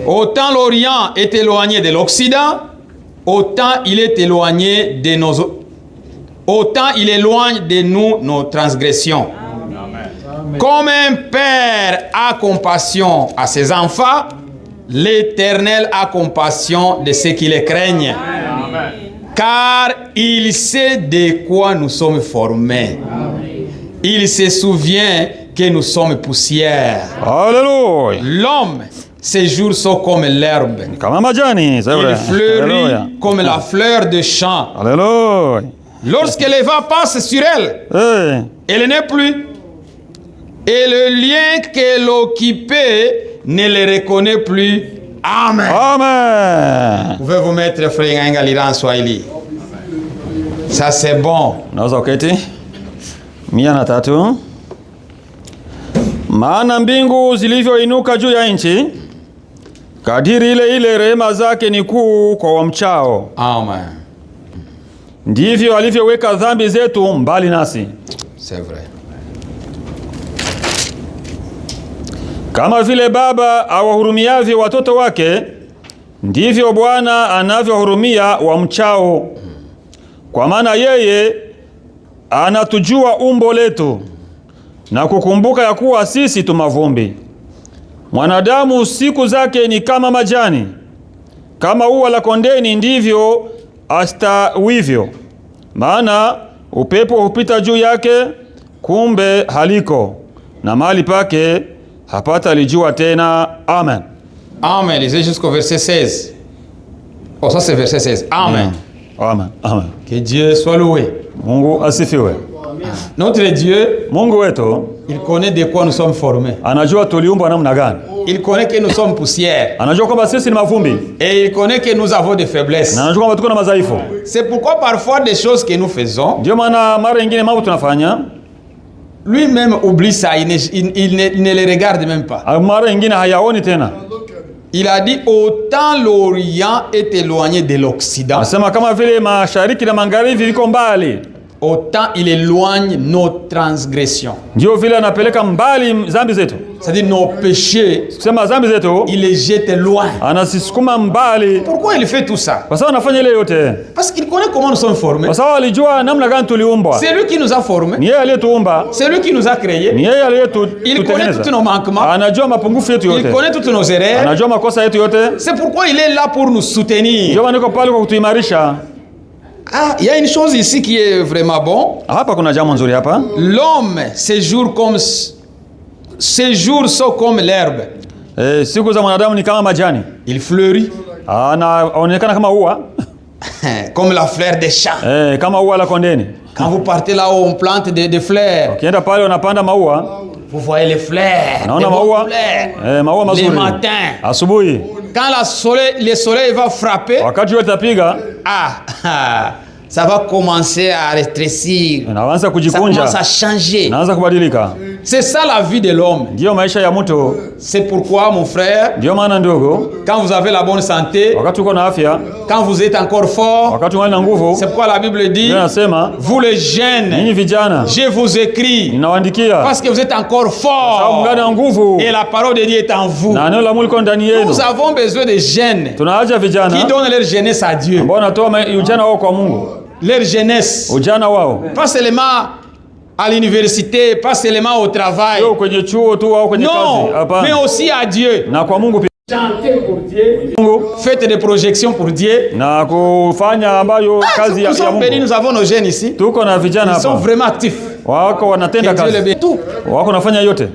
Autant l'Orient est éloigné de l'Occident, autant il est éloigné de autant il éloigne de nous nos transgressions. Amen. Comme un père a compassion à ses enfants, l'Éternel a compassion de ceux qui les craignent. Amen. Car il sait de quoi nous sommes formés. Amen. Il se souvient que nous sommes poussière. Alléluia. L'homme, ses jours sont comme l'herbe. Il fleurit comme la fleur de champ. Alléluia. Lorsque le vent passe sur elle, elle n'est plus. Et le lien qu'elle occupait ne le reconnaît plus. Amen. Amen. Vous pouvez vous mettre frère Ngalira en Swahili. Ça c'est bon. Naweza uketi. 103. Maana mbingu zilivyoinuka juu ya nchi, kadiri ile ile rehema zake ni kuu kwa wamchao. Amen. Ndivyo alivyoweka dhambi zetu mbali nasi. C'est vrai. Kama vile baba awahurumiavyo watoto wake, ndivyo Bwana anavyohurumia wamchao. Kwa maana yeye anatujua umbo letu na kukumbuka ya kuwa sisi tu mavumbi. Mwanadamu siku zake ni kama majani, kama ua la kondeni ndivyo astawivyo. Maana upepo hupita juu yake, kumbe haliko, na mahali pake hapata lijua tena. Amen. Amen. Lisez jusqu'au verset 16. Oh, ça c'est verset 16. Amen. Amen. Amen. Que Dieu soit loué. Mungu asifiwe. Notre Dieu, Mungu wetu, il connaît de quoi nous sommes formés. anajua tuliumbwa namna gani. Il connaît que nous sommes poussière. Anajua kwamba sisi ni mavumbi. Et il connaît que nous avons des faiblesses. Na anajua kwamba tuko na madhaifu. C'est pourquoi parfois des choses que nous faisons, Ndio maana mara nyingine mambo tunafanya, lui-même oublie ça, il ne les regarde même pas. mara nyingine hayaoni tena. Il a dit autant l'Orient est éloigné de l'Occident, Anasema kama vile mashariki na magharibi viko mbali, autant il éloigne nos transgressions. ndio vile anapeleka mbali dhambi zetu. C'est-à-dire nos péchés, Kusema dhambi zetu il les jette loin. anasisukuma mbali. Pourquoi il fait tout ça? Kwa sababu anafanya ile yote Parce qu'il connaît comment nous sommes formés. kwa sababu alijua namna gani tuliumbwa. C'est lui qui nous a formés. Ni yeye aliyetuumba, C'est lui qui nous a créés. ni yeye Il connaît aliyetutengeneza. tous nos manquements. Anajua mapungufu yetu Il yote, connaît toutes nos erreurs. anajua makosa yetu yote. C'est pourquoi il est là pour nous soutenir. Ndio maana niko pale kwa kutuimarisha. Ah, il y a une chose ici qui est vraiment bon. Hapa kuna jambo nzuri hapa. L'homme, ses jours sont comme l'herbe. Siku za mwanadamu ni kama majani. Il fleurit. Anaonekana kama ua. Comme la fleur des champs. Kama ua la kondeni. Quand vous partez là-haut, on plante des fleurs. Ukienda pale unapanda maua. Vous voyez les fleurs. Naona maua. Maua mazuri. Les matins. Asubuhi. Quand le soleil va frapper. Wakati jua litapiga. Ça va commencer à rétrécir. Inaanza Ça kujikunja. commence à changer. Inaanza kubadilika. C'est ça la vie de l'homme. Ndio maisha ya mtu. C'est pourquoi mon frère, Ndio maana ndugu, quand vous avez la bonne santé, wakati uko na afya, quand vous êtes encore fort, wakati ungali na nguvu, c'est pourquoi la Bible dit, Biblia inasema, vous les jeunes, ninyi vijana, je vous écris, ninawaandikia parce que vous êtes encore sababu forts mngali na nguvu et la parole de Dieu est en vous. na neno la Mungu liko ndani yenu. Nous avons besoin de jeunes Tuna haja vijana qui donnent leur jeunesse à Dieu. ambao wanatoa ujana wao kwa Mungu. Leur jeunesse, Ujana wao pas seulement à l'université, pas seulement au travail, sio kwenye chuo tu au kwenye non, kazi, mais hapana, aussi à Dieu. na kwa Mungu pia. Chantez pour Dieu, faites des projections pour Dieu. Na kufanya ambayo kazi Nous ya sommes bénis, Mungu. nous avons nos jeunes ici. Tuko na vijana Ils sont hapa vraiment actifs. wako wanatenda Que Dieu les kazi, bénisse. Tout. wako nafanya yote.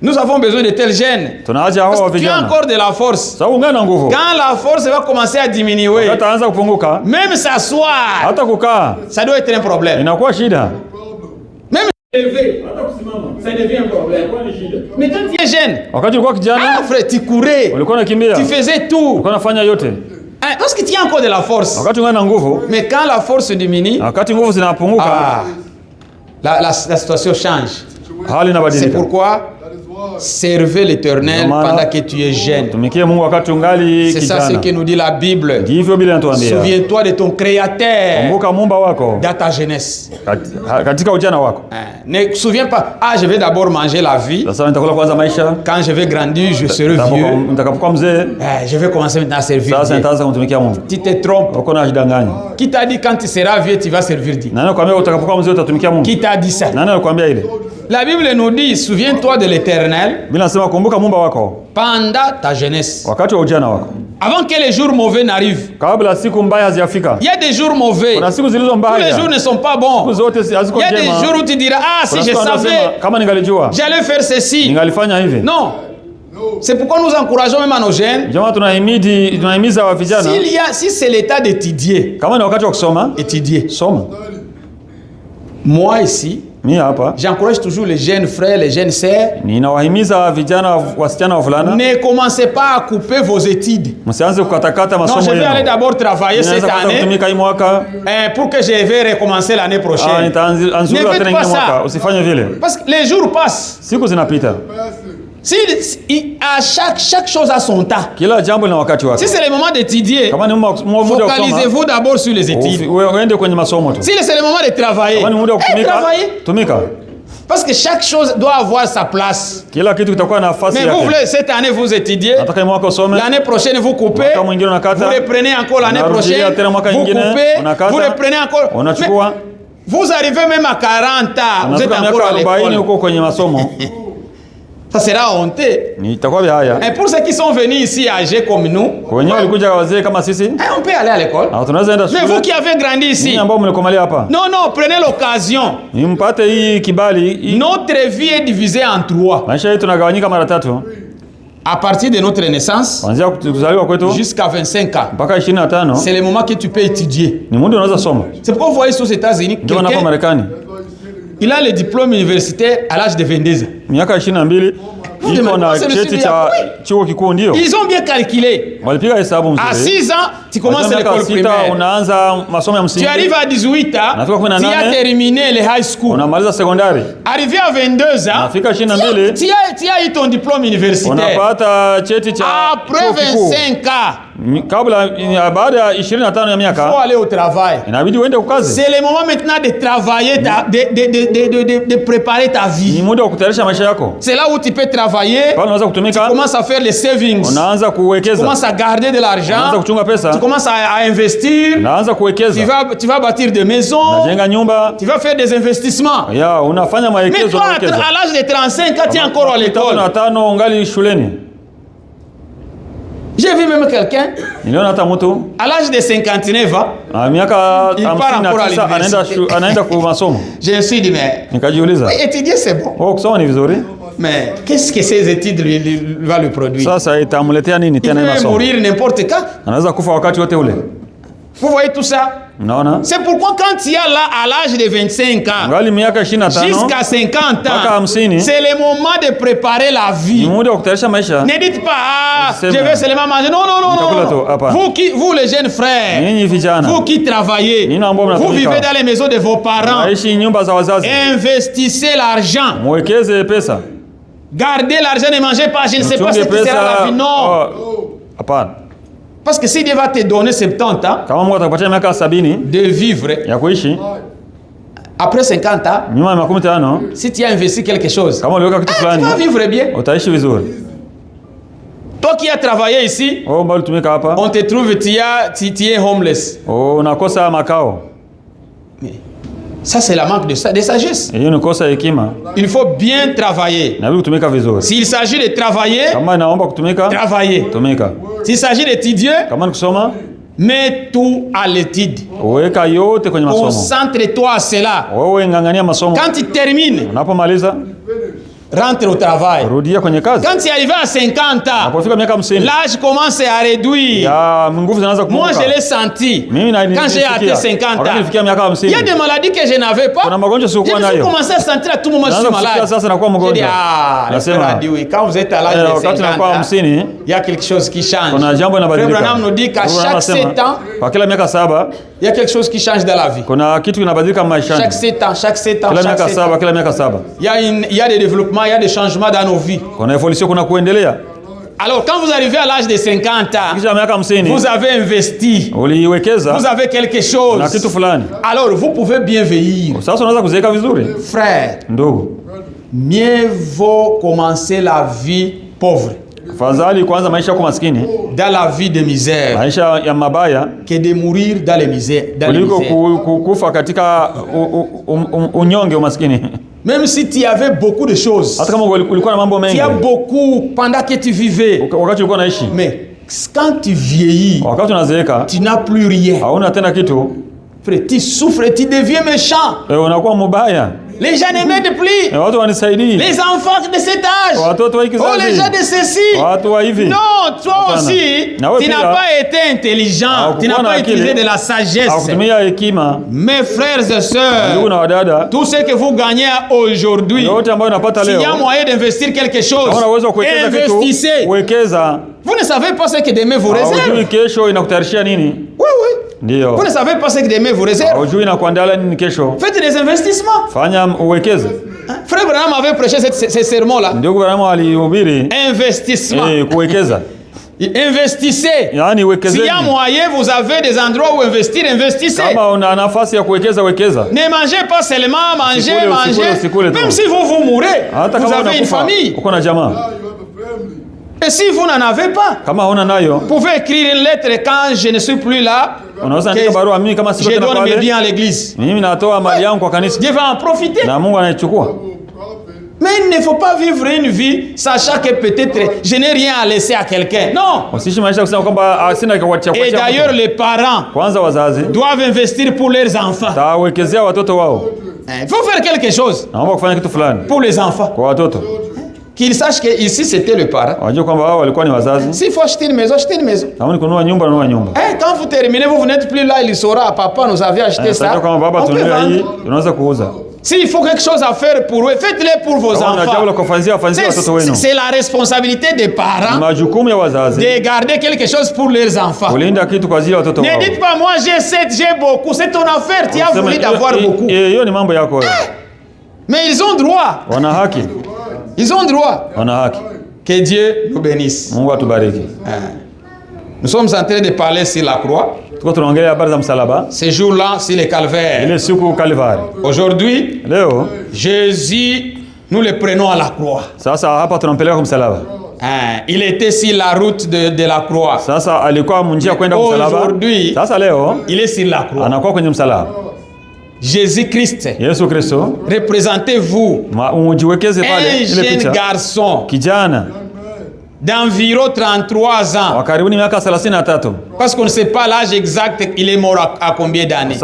Nous avons besoin de tels jeunes. Tuna haja hao Parce que tu as vijana encore de la force. sababu ungana na nguvu. Quand la force va commencer à diminuer, Ataanza kupunguka, même s'asseoir, hata kukaa ça doit être un problème. inakuwa shida. Même lever, ça devient un problème. Mais quand tu es jeune, Wakati ulikuwa kijana, frère, tu courais, ulikuwa unakimbia, tu faisais tout. ulikuwa unafanya yote. Parce que tu as encore de la force. Wakati ungana na nguvu, Mais quand la force diminue, wakati nguvu zinapunguka, la situation change. hali C'est inabadilika. pourquoi Servez l'Éternel pendant que tu es jeune. Tumikie Mungu wakati ungali C'est ça ce kijana. que nous dit la Bible. Ndivyo Biblia inatuambia. Souviens-toi de ton Créateur Kumbuka Muumba wako dans ta jeunesse. katika ujana wako. Ne te souviens pas, je vais d'abord manger la vie. Sasa nitakula kwanza maisha. Quand je vais grandir, je serai vieux. Nitakapokuwa mzee, Je vais commencer maintenant à servir sasa Dieu. nitaanza kumtumikia Mungu. Tu te trompes. Uko na jidanganya. Qui t'a dit quand tu seras vieux, tu vas servir Dieu? Nani anakuambia utakapokuwa mzee utatumikia Mungu? Qui t'a dit ça? Nani anakuambia ile? La Bible nous dit, souviens-toi de l'Éternel Biblia inasema kumbuka Muumba wako pendant ta jeunesse. wakati wa ujana wako. Avant que les jours mauvais n'arrivent. Kabla siku mbaya hazijafika. Il y a des jours mauvais. Kuna siku zilizo Tous mbaya. les jours ne sont pas bons. Siku zote haziko Il y a njema. des jours où tu diras, si Kuna je siku anasema, savais, kama ningalijua j'allais faire ceci. ningalifanya hivi. Non. C'est pourquoi nous encourageons même à nos jeunes. Jamaa tunahimiza wa vijana. Si c'est l'état d'étudier, Kama ni wakati wa kusoma, étudier. soma. Moi ici, Mimi hapa j'encourage toujours les jeunes frères, les jeunes sœurs. ninawahimiza vijana wasichana wavulana, Ne commencez pas à couper vos études. msianze kukatakata Non, masomo je vais aller yenu. d'abord travailler cette Ninaanza kwanza année kutumika hii mwaka, pour que je vais recommencer l'année prochaine. nitaanzia Ne tena faites ingine pas ça. mwaka. Usifanye vile. Parce que les jours passent. Siku zinapita. À chaque chose a son temps. Kila jambo lina wakati wake. Si c'est le moment d'étudier, Kama ni muda wa kusoma, focalisez-vous d'abord sur les études. uende kwenye masomo tu. Si c'est le moment de travailler, Kama ni muda wa kutumika, travaillez. tumika. Parce que chaque chose doit avoir sa place. Kila kitu kitakuwa na nafasi Mais vous yake. voulez, cette année, vous étudiez. Nataka mwaka usome. L'année prochaine, vous coupez. Mwaka mwingine Vous unakata. reprenez encore l'année Unarudia prochaine. tena mwaka Vous ingine, coupez. unakata. Vous reprenez encore. Unachukua. Mais vous arrivez même à 40 ans. Vous êtes Unafika encore miaka à 40 l'école. huko kwenye masomo. Ça sera honteux. Ni itakuwa haya. Et pour ceux qui sont venus ici âgés comme nous, Wenyewe walikuja wazee kama sisi. on peut aller à l'école. Na tunaweza enda Mais vous shule. qui avez grandi ici, Ninyi ambao mlikomalia hapa. non, prenez l'occasion. Nimpate hii kibali. Notre vie est divisée en 3. Maisha yetu yanagawanyika mara 3. À partir de notre naissance Kuanzia kuzaliwa kwetu jusqu'à 25 ans, mpaka 25 c'est le moment que tu peux étudier. ni muda unaweza soma. C'est pourquoi vous voyez aux États-Unis, Ndio hapa quelqu'un, Marekani. il a le diplôme universitaire à l'âge de 22 ans. Miaka 22 iko na cheti cha chuo kikuu ndio. Ils ont bien calculé. Walipiga hesabu À mzuri. 6 ans, tu commences l'école primaire. Unaanza masomo ya Tu msingi. arrives à 18 ans, Nafika 18, tu as terminé le high school. Unamaliza sekondari. Arrivé à 22 ans, Nafika 22 tu as eu ton diplôme universitaire. unapata cheti cha Après chuo kikuu. 25 ans, Baada ya 25 ya il faut miaka aller au travail. inabidi uende kukazi. C'est le moment maintenant de travailler, de préparer ta Ni vie. muda wa kutayarisha maisha yako. C'est là où tu peux travailler. Pale unaweza Tu kutumika, commences à faire les savings. unaanza Tu kuwekeza. commences à garder de Unaanza l'argent. kuchunga pesa. Tu commences à investir. Unaanza kuwekeza. Tu vas bâtir des maisons. Unajenga nyumba. Tu vas faire des investissements. Ya, unafanya Mais mawekezo toi, à l'âge de 35 ans, tu es encore à l'école. 35 ungali shuleni. J'ai vu même quelqu'un, Niliona hata mtu à l'âge de 59 ans, na miaka Il part encore à 59 l'université. anaenda kwa masomo. je me suis dit, mais Nikajiuliza, étudier c'est bon. kusoma ni vizuri. Mais qu'est-ce que ces études va lui produire? Sasa itamletea nini Il tena peut masomo? mourir n'importe quand. Anaweza kufa wakati wote ule. Vous voyez tout ça? Unaona? C'est pourquoi quand il y a là, à l'âge de 25 ans, Ngali miaka 25 jusqu'à 50 mpaka ans, 50 c'est le moment de préparer la ni vie. muda wa kutayarisha maisha. Ne dites pas, je Sema. vais seulement manger. Non, non, non, Nitakula tu, non. hapa. Vous les jeunes frères, Nyinyi vijana, vous qui travaillez, Nina ambao vous mnatumika. vivez dans les maisons de vos parents, naishi nyumba za wazazi. investissez l'argent. Mwekeze pesa. Gardez l'argent, ne mangez pas. Je ne sais pas ce Mchunge que sera la vie. Non. Hapana. Parce que si Dieu va te donner 70 ans Kama Mungu atakupatia miaka 70 de vivre, ya kuishi, après 50 ans, nyuma ya 50, si tu as investi quelque chose, kama uliweka kitu tu fulani, vas vivre bien. utaishi vizuri. Toi qui as travaillé ici, Wewe mbali tumika hapa, on te trouve, tu es homeless. unakosa makao. Ça, c'est la manque de sagesse. Hiyo ni kosa ya hekima. Il faut bien travailler. Inabidi kutumika vizuri. S'il s'agit de travailler, Kama inaomba kutumika, travailler. tumika. S'il s'agit d'étudier, Kama ni kusoma, mets tout à l'étude. weka yote kwenye masomo. Concentre-toi à cela. Wewe ngangania masomo. Quand tu termines, Unapomaliza, rentre au travail. rudia kwenye kazi. Quand tu es arrivé à 50 ans, Unapofika miaka 50, l'âge commence à réduire. ya nguvu zinaanza Moi, kupunguka. je l'ai senti Mimi na quand j'ai atteint 50 Wakati ans. nilifikia miaka Il y a 50. des maladies que je n'avais pas. Kuna magonjwa Je siokuwa me suis nayo. commencé à sentir à tout moment que je suis Naanza kufikia malade. sasa nakuwa J'ai dit, mgonjwa. le Nasema, frère a dit oui. Quand vous êtes à l'âge de wakati 50 nakuwa ans, 50, il y a quelque chose qui change. kuna jambo Frère linabadilika. Branham nous dit qu'à Branham chaque anasema, 7 ans, kwa kila miaka 7, il y a quelque chose qui change dans la vie. kuna kitu kinabadilika maishani. Chaque 7 ans, chaque 7 ans, Kila chaque miaka 7 ans. 7, kila miaka 7. Il y a des développements évoluement, il y a des changements dans nos vies. Kuna evolution, kuna kuendelea. Alors, quand vous arrivez à l'âge de 50 ans, Kisha miaka 50 vous avez investi, uliwekeza vous avez quelque chose. na kitu fulani. Alors, vous pouvez bien vieillir. Sasa unaweza kuzeeka vizuri. Frère, Ndugu, mieux vaut commencer la vie pauvre, fadhali kwanza maisha kwa maskini, dans la vie de misère, maisha ya mabaya, que de mourir dans les misères. kuliko kufa katika unyonge, umaskini. Même si tu avais beaucoup de choses, Hata kama ulikuwa na mambo mengi, tu as beaucoup pendant que tu vivais, wakati ulikuwa naishi, mais quand tu vieillis, wakati unazeeka, tu n'as plus rien. hauna tena kitu, Frère, tu souffres, tu deviens méchant. unakuwa mbaya. Les gens ne m'aident plus. Watu wanisaidii. Les enfants de cet âge. Watoto wa kizazi. Oh, les gens de ceci. Watu wa hivi. Non, toi aussi, tu n'as pas été intelligent. Tu n'as pas utilisé de la sagesse. Hakutumia hekima. Mes frères et sœurs, Ndugu na wadada, tout ce que vous gagnez aujourd'hui, yote ambayo unapata leo, s'il y a moyen d'investir quelque chose, kama unaweza kuwekeza kitu, investissez. wekeza. Vous ne savez pas ce que demain vous réserve. Hujui kesho inakutayarishia nini? Oui, oui. Ndio. Vous ne savez pas ce que demain vous réserve. Hujui inakuandalia nini kesho. Faites des investissements. Fanya uwekeze. Frère Branham avait prêché ce sermon-là. Ndio Branham alihubiri Investissement. kuwekeza. Investissez. Yaani S'il y a moyen, vous avez des endroits où investir, investissez. Kama una nafasi ya kuwekeza, wekeza. Ne mangez pas seulement, mangez. Usikule Même si vous mourrez, vous avez une famille. Uko na jamaa. Et si vous n'en avez pas, kama huna nayo, vous pouvez écrire une lettre quand je ne suis plus là. Unaweza andika barua, mimi kama siko Je tena donne mes pale, biens à l'église. mimi natoa mali yangu kwa kanisa. Dieu va en profiter. Na Mungu anaichukua. Mais il ne faut pas vivre une vie sachant que peut-être je n'ai rien à laisser à quelqu'un. Non. Usiishi maisha kusema kwamba sina kwa kuachia. Et d'ailleurs les parents kwanza wazazi doivent investir pour leurs enfants. Tawekezea watoto wao. Il faut faire quelque chose. Naomba kufanya kitu fulani pour les enfants. Kwa watoto. Qu'ils sachent que ici c'était le parent. Wajue kwamba wao walikuwa ni wazazi. S'il faut acheter une maison, achetez une maison. Kama ni kununua nyumba, nunua nyumba. Quand vous terminez, vous n'êtes plus là, il saura, papa nous avait acheté ça. Kama baba tununua hii, unaweza kuuza. S'il faut quelque chose à faire pour eux, faites-le pour vos enfants. C'est la responsabilité des parents de garder quelque chose pour leurs enfants. Ne dites pas, moi j'ai 7, j'ai beaucoup. C'est ton affaire, tu as voulu d'avoir beaucoup. Mais ils ont droit. Ils ont droit. Que Dieu nous bénisse. Nous sommes en train de parler sur la croix. Ce jour-là, c'est le calvaire. Aujourd'hui, Jésus, nous le prenons à la croix. Il était sur la route de la croix. Aujourd'hui, il est sur la croix. Jésus-Christ, représentez-vous un jeune garçon d'environ 33 ans. Parce qu'on ne sait pas l'âge exact, il est mort à combien d'années.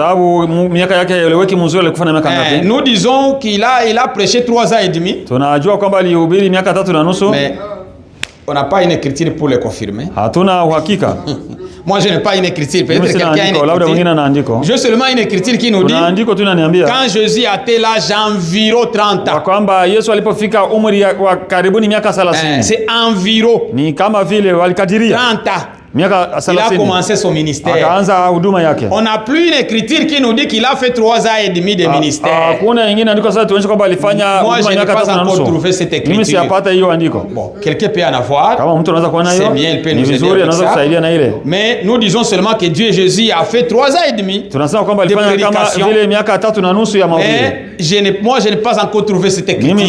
Nous disons qu'il a prêché 3 ans et demi. Mais on n'a pas une écriture pour le confirmer. Moi, je n'ai pas une écriture. Peut-être quelqu'un a une écriture. J'ai seulement une écriture qui nous dit quand Jésus était l'âge environ 30 ans. C'est environ 30 ans. Il a commencé son ministère. On n'a plus une écriture qui nous dit qu'il a fait 3 ans et demi de ministère. Moi, je n'ai pas encore trouvé cette écriture. Bon, quelqu'un peut en avoir. C'est bien, il peut nous aider avec ça. Mais nous disons seulement que Dieu et Jésus a fait 3 ans et demi de prédication. Mais moi, je n'ai pas encore trouvé cette écriture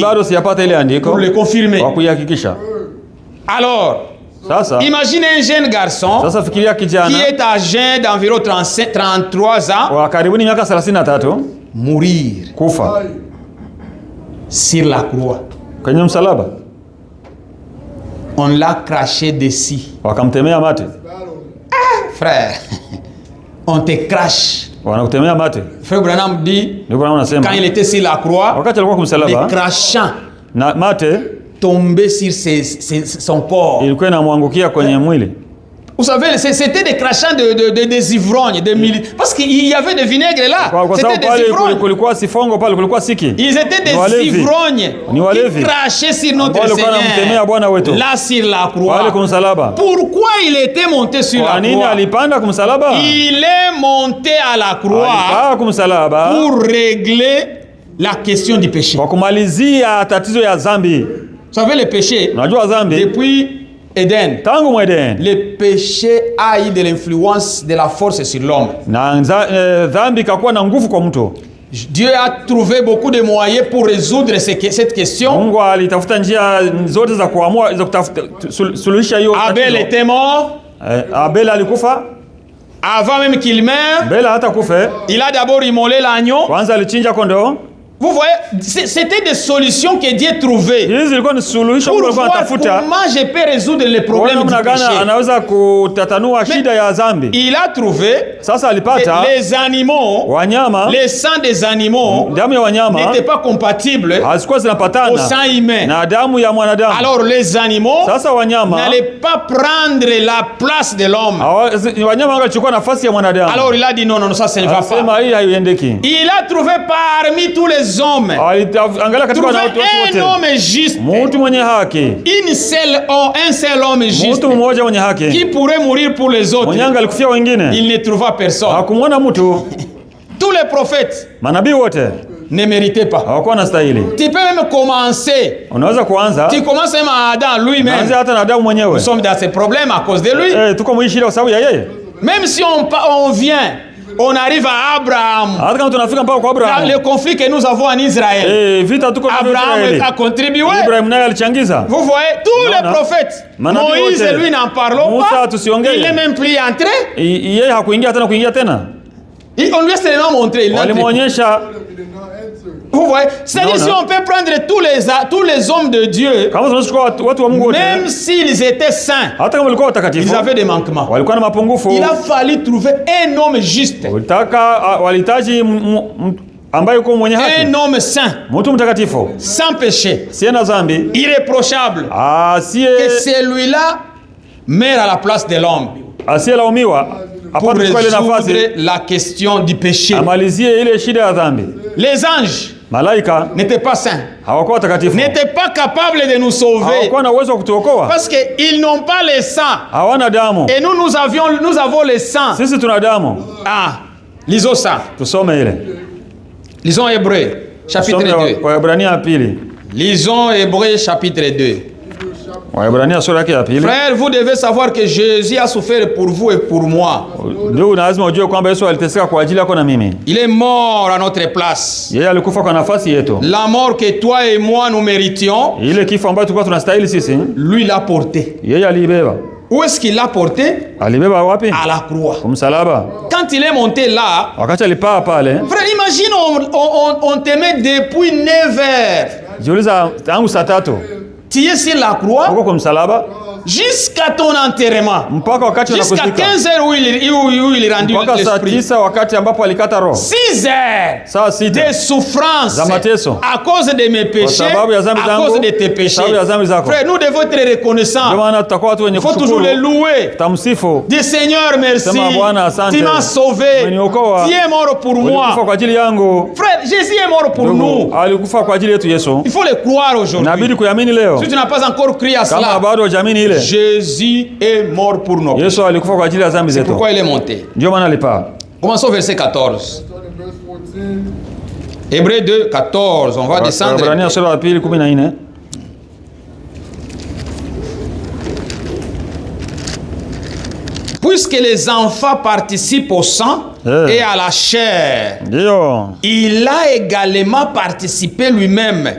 pour le confirmer. Alors, imaginez un jeune garçon qui est âgé d'environ 33 ans mourir sur la croix. On l'a craché dessus. Frère, on te crache. Frère Branham dit, quand il était sur la croix, le crachant tombé sur son corps. Vous savez, c'était des crachants des ivrognes, parce qu'il y avait des vinaigres là. C'était des ivrognes. Ils étaient des ivrognes qui crachaient sur notre Seigneur, là sur la croix. Pourquoi il était monté sur la croix? Il est monté à la croix pour régler la question du péché. Kwa kumalizia tatizo ya dhambi. Vous savez le péché, Unajua dhambi depuis Eden, tangu mweden, le péché a eu de l'influence de la force sur l'homme. na dhambi kakuwa na nguvu kwa mtu. Dieu a trouvé beaucoup de moyens pour résoudre cette question. Mungu alitafuta njia zote za kuamua za kutafuta suluhisha hiyo. Abel était mort. Abel alikufa. Avant même qu'il meure, Abel hata kufe, il a d'abord immolé l'agneau. kwanza alichinja kondoo. Vous voyez, c'était des solutions que Dieu trouvait. Hizi zilikuwa ni suluhisho Pour kwa voir kutafuta. comment je peux résoudre les problèmes du péché. Anaweza kutatanua shida ya dhambi. Il a trouvé Sasa alipata les animaux, wanyama, les sangs des animaux damu ya wanyama n'étaient pas compatibles hazikuwa zinapatana au sang humain. na damu ya mwanadamu. Alors les animaux Sasa wanyama n'allaient pas prendre la place de l'homme. Wanyama wangechukua nafasi ya mwanadamu. Alors il a dit non, non, ça ne va pas. Hii haiendeki. Il a trouvé parmi tous les hommes, trouvé un homme juste, mtu mwenye haki, un seul homme juste, mtu mmoja mwenye haki, qui pourrait mourir pour les autres. mwenye alikufia wengine. Il ne trouva personne. Hakumwona mtu. Tous les prophètes, manabii wote, ne méritaient pas. hawakuwa na stahili. Tu peux même commencer. Unaweza kuanza. Tu commences même à Adam lui-même. Anza hata na Adamu mwenyewe. Nous sommes dans ces problèmes à cause de lui. Tuko mwishi kwa sababu ya yeye. Même si on vient, on arrive à Abraham. Hata kama tunafika mpaka kwa Abraham. Le conflit que nous avons en Israël. Vita tuko na Abraham a contribué. Ibrahim naye alichangiza. Vous voyez, tous les prophètes. Moïse, lui, n'en parlons pas. Il n'est même plus entré. Yeye hakuingia tena. On lui a seulement montré. Walimwonyesha. Vous voyez, c'est-à-dire si on peut prendre tous les hommes de Dieu, même s'ils étaient saints, ils avaient des manquements. Il a fallu trouver un homme juste, un homme saint, sans péché, irréprochable, que celui-là meurt à la place de l'homme pour résoudre la question du péché. Les anges n'étaient pas saints, n'étaient pas capables de nous sauver parce qu'ils n'ont pas le sang et nous avons le sang. Lisons ça. Lisons Hébreux chapitre 2. Lisons Hébreux chapitre 2. Frère, vous devez savoir que Jésus a souffert pour vous et pour moi. Il est mort à notre place. La mort que toi et moi nous méritions, lui l'a porté. Où est-ce qu'il l'a porté? À la croix. Quand il est monté là, frère, imagine on te met depuis 9 heures. Tu es sur la croix jusqu'à ton enterrement, jusqu'à 15 heures où il est rendu l'esprit, 6 heures de souffrance à cause de mes péchés, à cause de tes péchés. Frère, nous devons être reconnaissants. Il faut toujours le louer. Dis Seigneur, merci, tu m'as sauvé, tu es mort pour moi. Frère, Jésus est mort pour nous. Il faut le croire aujourd'hui. Si tu n'as pas encore crié à cela, Jésus est mort pour nous. C'est pourquoi il est monté. Commençons au verset 14. Hébreux 2, 14. On va descendre. Puisque les enfants participent au sang et à la chair, il a également participé lui-même,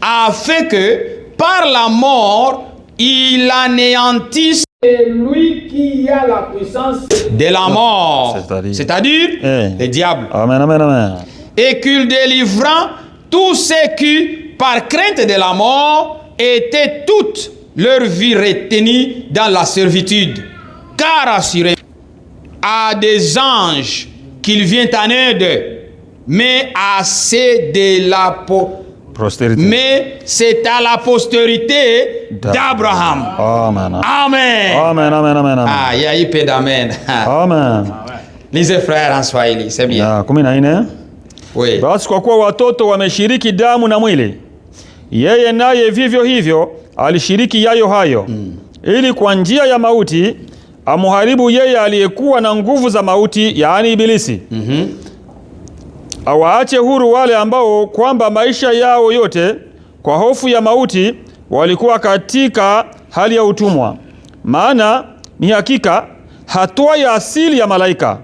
afin que par la mort, il anéantisse lui qui a la puissance de la mort, c'est-à-dire le diable. Amen, amen, amen. Et qu'il délivrant tous ceux qui, par crainte de la mort, étaient toute leur vie retenue dans la servitude. Car assuré à des anges qu'il vient en aide, mais à ceux de la mais c'est à la postérité d'Abraham. Amen. Amen. Amen, amen, amen. Ah, il y a eu peu d'amen. Amen. Lisez frère en Swahili, c'est bien. 14. Oui. Basi kwa kuwa watoto wameshiriki damu na mwili, yeye naye vivyo hivyo alishiriki yayo hayo, ili kwa njia ya mauti amuharibu yeye aliyekuwa na nguvu za mauti, yaani Ibilisi, awaache huru wale ambao kwamba maisha yao yote kwa hofu ya mauti walikuwa katika hali ya utumwa. Maana ni hakika hatwai asili ya malaika,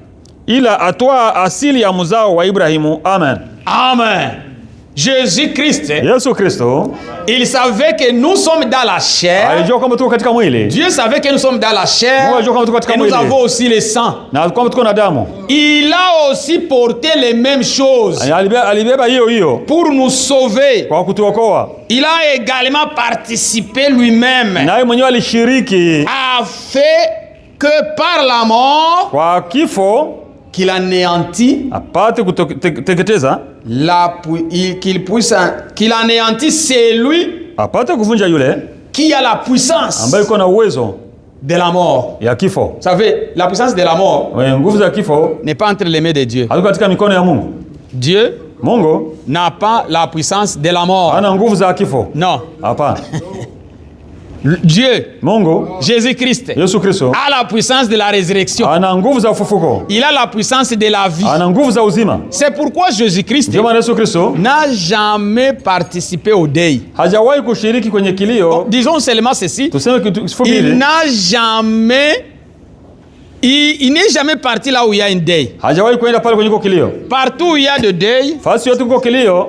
ila atwaa asili ya mzao wa Ibrahimu. Amen. Amen. Jésus-Christ, Yesu Kristo il savait que nous sommes dans la chair. alijua kwamba tuko katika mwili. Dieu savait que nous sommes dans la chair. Mungu alijua kwamba tuko katika Et nous mwili. avons aussi le sang. Na kwamba tuko na damu. Il a aussi porté les mêmes choses Alibeba hiyo pour nous sauver. kwa kutuokoa. Il a également participé lui-même, Naye mwenyewe alishiriki a fait que par la mort kwa kifo qu'il anéantit apate kuteketeza, qu'il anéantit celui apate kuvunja yule qui a la puissance ambaye iko na uwezo de la mort. ya kifo. Vous savez, la puissance de la mort Nguvu za kifo n'est pas entre les mains de Dieu. haziko katika mikono ya Mungu. Dieu Mungu n'a pas la puissance de la mort. hana nguvu za kifo. Non. Hapana. Dieu, Mungu Jésus-Christ, Yesu Kristo a la puissance de la résurrection. ana nguvu za ufufuko. Il a la puissance de la vie. Ana nguvu za uzima. C'est pourquoi Jésus-Christ Ndio maana Yesu Kristo n'a jamais participé au deuil. hajawahi kushiriki kwenye kilio. Disons seulement ceci. Tuseme kitu kifupi Il hili. n'a jamais... Il n'est jamais parti là où il y a un deuil. Hajawahi kwenda pale kwenye kilio. Partout où il y a de deuil, Fasi yote kuko kilio,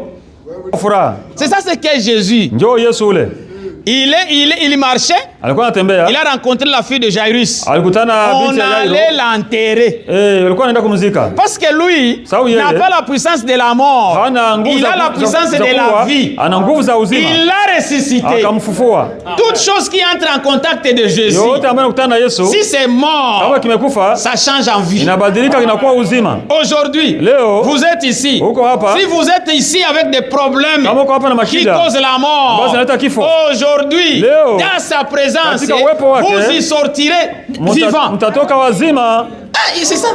furaha. c'est ça ce qu'est Jésus. Njoo Yesu ule. Il marchait, Alikuwa anatembea. il a rencontré la fille de Jairus. Alikutana On binti ya Yairo. allait l'enterrer. Walikuwa anaenda kumzika. Parce que lui n'a pas la puissance de la mort. Hana nguvu Il a la puissance de la vie. Ana nguvu za uzima. Il l'a ressuscité. Akamfufua. Toute chose qui entre en contact de Jésus, Yote ambayo anakutana na Yesu, si c'est mort, kama kimekufa, ça change en vie. inabadilika inakuwa uzima. Aujourd'hui, Leo, vous êtes ici. uko hapa. Si vous êtes ici avec des problèmes Kama uko hapa na qui mashida, causent la mort, basi inaleta kifo. aujourd'hui, Leo, dans sa présence, katika uwepo wake, vous y sortirez vivant. Mtatoka wazima. Ah, c'est ça.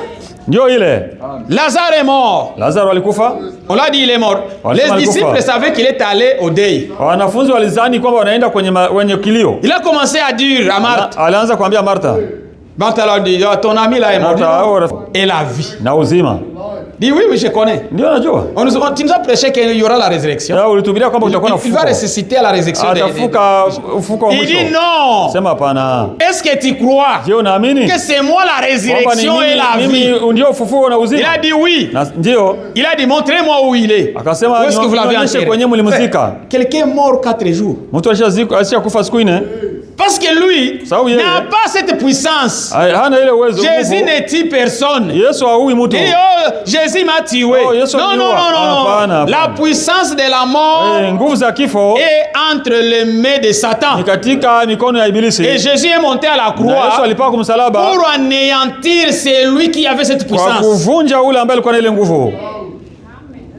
Ndio ile. Lazare est mort. Lazaro alikufa. On l'a dit, il est mort. Les disciples savaient qu'il est allé au deuil. Wanafunzi walizani kwamba wanaenda kwenye kilio. Il a commencé à dire à Marthe. Alianza kuambia Martha. Marthe leur dit, ton ami là est mort. Et la vie. Na uzima. Dit oui, je connais. Ndio najua. Tu nous as prêché qu'il y aura la résurrection. Ulitubiria kwamba utakuwa na ufufuko. Il va ressusciter à la résurrection. Atafuka ufufuko wa mwisho. Il dit non. Sema hapana. Est-ce que tu crois Je unaamini que c'est moi la résurrection et la vie? Mimi ndio ufufuko na uzima. Il a dit oui. Ndio. Il a dit montrez-moi où il est. Akasema où est-ce que vous l'avez enterré? Kwenye mlimzika. Quelqu'un est mort 4 jours. Mtu alishakufa siku 4. Parce que lui n'a pas cette puissance. Hana ile uwezo. Jésus ne tue personne. Yesu haui mtu. Il dit oh, Jésus m'a tué. Non. La puissance de la mort nguvu za kifo est entre les mains de Satan. Ni katika mikono ya ibilisi. Et Jésus est monté à la croix. Yesu alipaa kumsalaba pour anéantir celui qui avait cette puissance. Kwa kuvunja ule ambaye alikuwa na ile nguvu.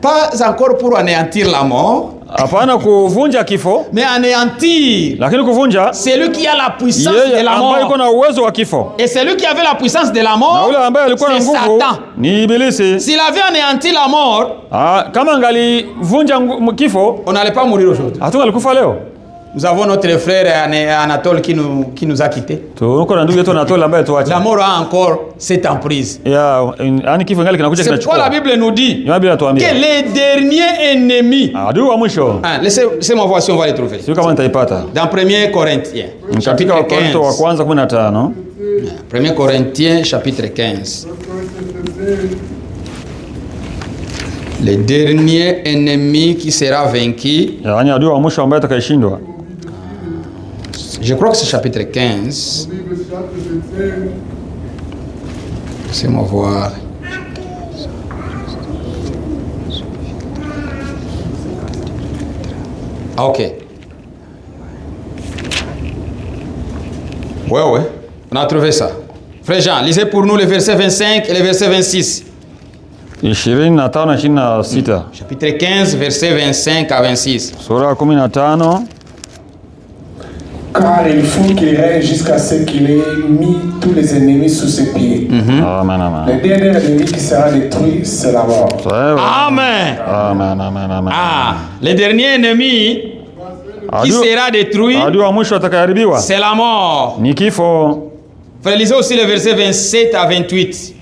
Pas encore pour anéantir la mort. Hapana kuvunja kifo, mais anéantir. Lakini kuvunja celui qui a la puissance de la mort. Ambaye iko na uwezo wa kifo. Et celui qui avait la puissance de la mort. Na ule ambaye alikuwa na nguvu ni ibilisi. S'il avait anéanti la mort, kama angalivunja kifo, on n'allait pas mourir aujourd'hui. Hatunga alikufa leo. Nous avons notre frère Anatole qui nous a quittés. La mort a encore cette emprise. C'est pourquoi la Bible nous dit que les derniers ennemis. Laissez-moi voir si on va les trouver. Dans 1 Corinthiens, chapitre 15. 1 Corinthiens, chapitre 15. Le dernier ennemi qui sera vaincu. Je crois que c'est chapitre 15. Laissez-moi voir. Ah, ok. Ouais. On a trouvé ça. Frère Jean, lisez pour nous les versets 25 et les versets 26. Chapitre 15, versets 25 à 26. Sura 15. Car il faut qu'il règne jusqu'à ce qu'il ait mis tous les ennemis sous ses pieds. Amen. Le dernier ennemi qui sera détruit, c'est la mort. Amen. Ah, le dernier ennemi qui sera détruit, c'est la mort. Frère, lisez aussi le verset 27 à 28.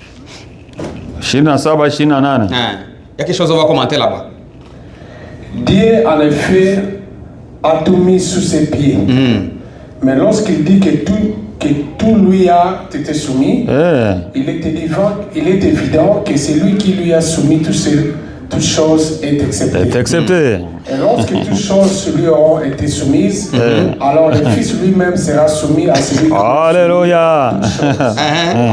Il y a quelque chose qu'on va commenter là-bas. Dieu, en effet, a tout mis sous ses pieds. Mais lorsqu'il dit que tout lui a été soumis, il est évident que c'est lui qui lui a soumis toutes choses est acceptée. Et lorsque toutes choses lui auront été soumises, alors le Fils lui-même sera soumis à celui qui Alléluia.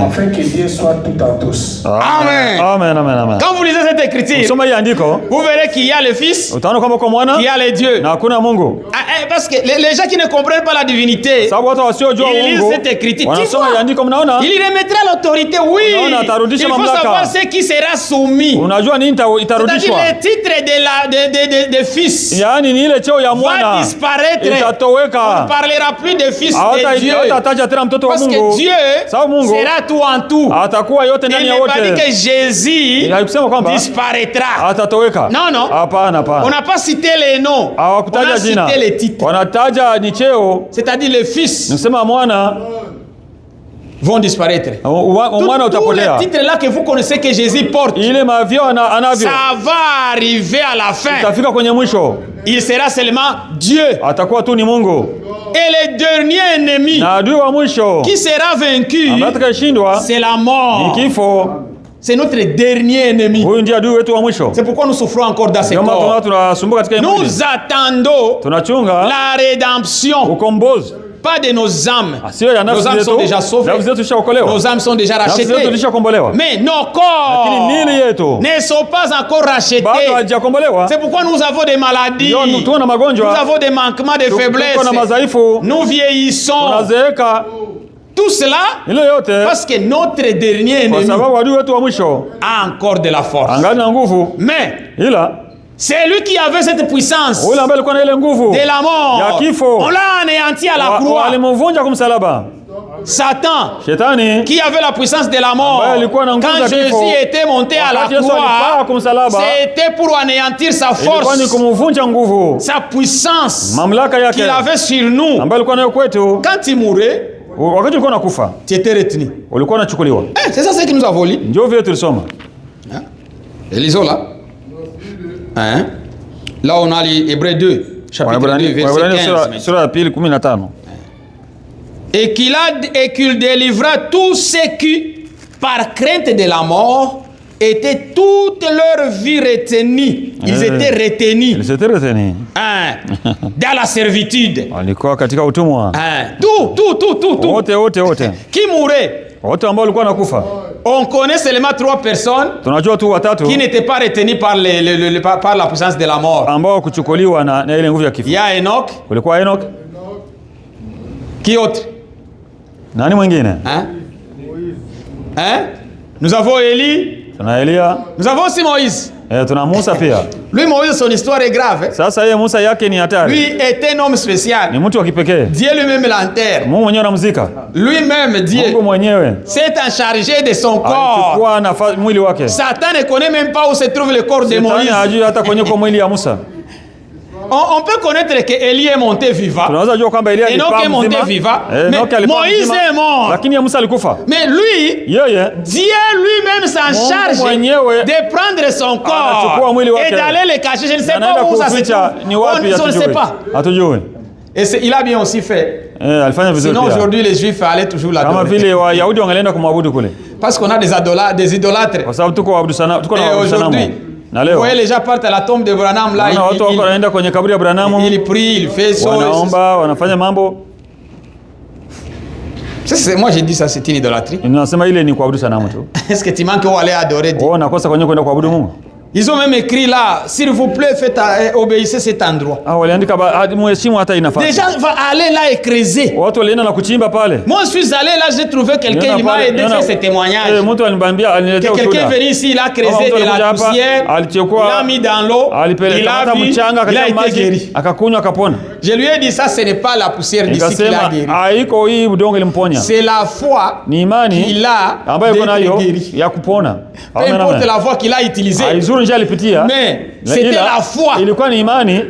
afin que Dieu soit tout en tous. Amen. Amen, amen, amen. Quand vous lisez cette écriture, Soma hii andiko, vous verrez qu'il y a le Fils, utaona kwamba kwa mwana qu'il y a les dieux. na hakuna Mungu. Parce que les gens qui ne comprennent pas la divinité, Sababu watu wasiojua ils lisent Mungu cette écriture. wanasoma hii Dis-moi, andiko, mnaona? il remettra l'autorité, oui. Unaona, Il atarudisha faut mamlaka. savoir ce qui sera soumis. Unajua nini C'est-à-dire itarudishwa? le titre de fils Yaani ni ile cheo ya va mwana disparaître. On ne itatoweka. parlera plus de fils de Dieu. Hawatataja tena mtoto wa Parce que Mungu. Dieu Sababu Mungu sera tout en tout. atakuwa yote Il ndani ya n'est pas dit wote. que Jésus Haikusema kwamba disparaîtra. atatoweka. Non, non. Hapana, On hapana. n'a pas cité les noms. On Hawakutaja a jina. cité les titres. Wanataja ni cheo. C'est-à-dire les fils Nikusema mwana vont disparaître. mwana Tous utapotea. les titres là que vous connaissez que Jésus porte, Ile mavyo anavyo ça va arriver à la fin. itafika kwenye mwisho. Il sera seulement Dieu. Atakuwa tu ni Mungu. Et le dernier ennemi Na adui wa mwisho qui sera vaincu, ambaye atakayeshindwa c'est la ni mort. kifo. C'est notre dernier ennemi. Huyu ndiye adui wetu wa mwisho. C'est pourquoi nous souffrons encore dans ce Ndio maana corps. tunasumbuka katika mwili. Nous attendons Tunachunga la rédemption, ukombozi. pas de nos âmes. Sio ya Nos nafsi âmes sont zetu. déjà sauvées. Nafsi zetu zishaokolewa. Nos âmes sont déjà Nafsi zetu rachetées. zishakombolewa. Mais nos Lakini corps miili yetu ne sont pas encore bado rachetés. hazijakombolewa. C'est pourquoi nous avons des maladies. Ndio tuko na Nous magonjwa. avons des manquements, des Tuko faiblesses. na madhaifu. Nous vieillissons. Tunazeeka. Tout cela Ile yote parce que notre dernier kwa ennemi sababu adui wetu wa mwisho a encore de la force. angali na nguvu. Mais Ila c'est lui qui avait cette puissance yule ambaye alikuwa na ile nguvu de la mort. ya kifo On l'a anéanti à la croix. walimvunja kumsalaba. Satan Shetani qui avait la puissance de la mort. ambaye alikuwa na nguvu Quand za kifo, Jésus était monté à la wakati Yesu alipaa croix, kumsalaba, c'était pour anéantir sa ilikuwa ni force, kumvunja nguvu, sa puissance mamlaka yake qu'il avait sur nous. ambayo alikuwa nayo kwetu. Quand il mourait, Wakati ulikuwa nakufa tu étais retenu. ulikuwa unachukuliwa. C'est ça ce que nous avons lu. Ndio vile tulisoma. Lisons là. Hein? Là, on a les Hébreux 2, chapitre 2, verset 15. Sura ya pili 15. Et qu'il délivra tous ceux qui, par crainte de la mort, étaient toute leur vie retenus. Ils étaient retenus. Ils étaient retenus. Hein? Dans la servitude. Walikuwa katika utumwa. Hein? Tout. Wote. Qui mourait? Wote ambao walikuwa nakufa. On connaît seulement 3 personnes Tunajua tu watatu qui n'étaient pas retenues par la puissance de la mort. ambao kuchukuliwa na ile nguvu ya Il kifo. y a Enoch. Kulikuwa Enoch. Qui autre? Nani mwingine? Hein? Nous avons Élie. Tuna Elia. Nous avons aussi Moïse. Tuna Musa pia. Lui, Moïse, son histoire est grave. Hein? Sasa yeye Musa yake ni hatari. Lui était un homme spécial. Ni mtu wa kipekee. Dieu lui-même l'enterre. Mungu mwenyewe anamzika. Lui-même, Dieu, Mungu mwenyewe s'est en chargé de son corps. alichukua nafasi mwili wake. Satan ne connaît même pas où se trouve le corps de Shetani Moïse. hajui hata kwenye kwa mwili ya Musa. On peut connaître que Élie est monté vivant. Tunaweza jua kwamba Elia Enoch est alikuwa monté mzima. vivant. Enoch Mais alikuwa Moïse mzima, est mort. lakini ya Musa alikufa. Mais lui, Yeye Dieu lui-même s'en Mungu charge mwenyewe de prendre son anachukua corps mwili wake et d'aller le cacher. Je ne sais anaenda pas où ça se kuficha. Ni trouve. wapi On ne sait hatujui. pas. Hatujui. Et il a bien aussi fait. Alifanya vizuri Sinon pia. aujourd'hui les Juifs allaient toujours Kama l'adorer. vile Wayahudi wangalienda kumwabudu kule. Parce qu'on a des idolâtres. Kwa sababu tuko waabudu sana, tuko na Et waabudu aujourd'hui, sanamu. Na vous leo voyez les gens partent à la tombe de Branham là, naona watu wako wanaenda kwenye kaburi ya Branham, il prie, il fait ça. wanaomba, wanafanya mambo. Moi j'ai dit ça, c'est une idolâtrie. Ninasema ile ni kuabudu sanamu tu. Est-ce que tu manques où aller adorer Dieu? Wao nakosa kwenye kwenda kuabudu Mungu. Ils ont même écrit là, s'il vous plaît, obéissez cet endroit. Waliandika muheshimu hata Des inafasi. gens vont aller là et creuser. Watu walienda na kuchimba pale. Moi je suis allé là, j'ai trouvé quelqu'un, il m'a aidé à faire ce témoignage. Mtu aliniambia, aliniletea Que quelqu'un ushuhuda. venu ici, il a creusé de la poussière, il a mis dans l'eau, il a bu, il a été guéri. Akakunywa akapona. Je lui ai dit ça, ce n'est pas la poussière d'ici qu'il a guéri. Haiko hii udongo ilimponya. C'est la foi Ni imani qu'il a ambayo iko nayo guéri. ya kupona. Peu importe la foi qu'il a utilisée. Haizuru njia alipitia. Mais c'était la foi. Ilikuwa ni imani.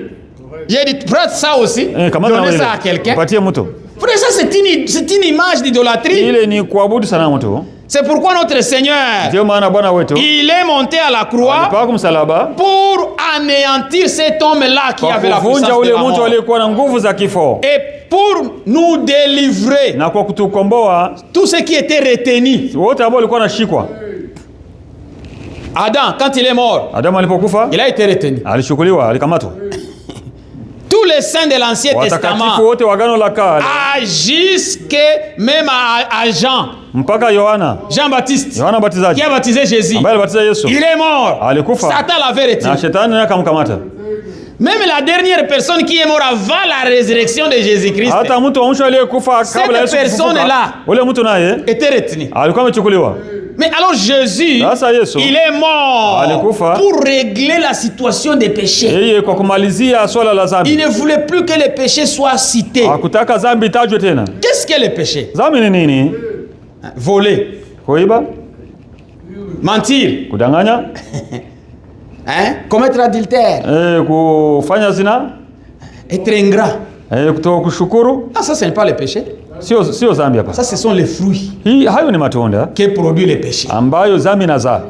J'ai dit, prête ça aussi, donnez ça à quelqu'un. Patie mtu. Frère, ça c'est une image d'idolâtrie. Ile ni kuabudu sanamu tu. C'est pourquoi notre Seigneur, Ndio maana Bwana wetu il est monté à la croix alipaa kumsalaba pour anéantir cet homme-là qui kwa avait la kuvunja puissance de ule la mtu mort. aliyekuwa na nguvu za kifo Et pour nous délivrer na kwa kutukomboa tout ce qui était retenu. wote ambao walikuwa nashikwa. Adam, quand il est mort, Adamu alipokufa il a été retenu. alishukuliwa, alikamatwa. Tous les saints de l'Ancien Watakatifu Testament, wote wa Agano la Kale jusque même à Jean, mpaka Jean-Baptiste, Yohana Mbatizaji qui a baptisé Jésus, ambaye alibatiza Yesu il est mort. alikufa Satan l'avait retenu. na shetani naye akamkamata. Même la dernière personne qui est morte avant la résurrection de Jésus-Christ Hata mtu wa mwisho aliyekufa kabla Yesu cette personne-là kufufuka, ule mtu naye était retenu. alikuwa amechukuliwa. Mais alors Jésus, Sasa Yesu il est mort alikufa pour régler la situation des péchés. yeye kwa kumalizia swala la Il dhambi. ne voulait plus que les péchés soient cités. Hakutaka dhambi itajwe tena. Qu'est-ce que les péchés? Dhambi ni nini? Voler, Kuiba, mentir, kudanganya, commettre adultère, kufanya zina, être ingrat. kutokushukuru. Ah, ça, ce n'est pas le péché. Sio dhambi hapa. Ça, ce sont les fruits Hayo ni matunda qui produisent les péchés. ambayo dhambi inazaa.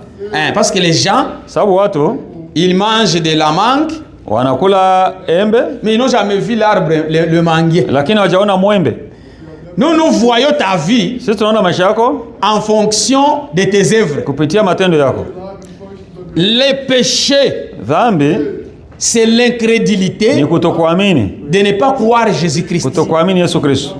Parce que les gens, Sababu watu ils mangent de la mangue, wanakula embe mais ils n'ont jamais vu l'arbre, le manguier. lakini hawajaona mwembe. Nous voyons ta vie Sisi tunaona maisha yako en fonction de tes œuvres. kupitia matendo yako. Les péchés, Dhambi c'est ni l'incrédulité kutokuamini, de ne pas croire Jésus-Christ. kutokuamini Yesu Kristo.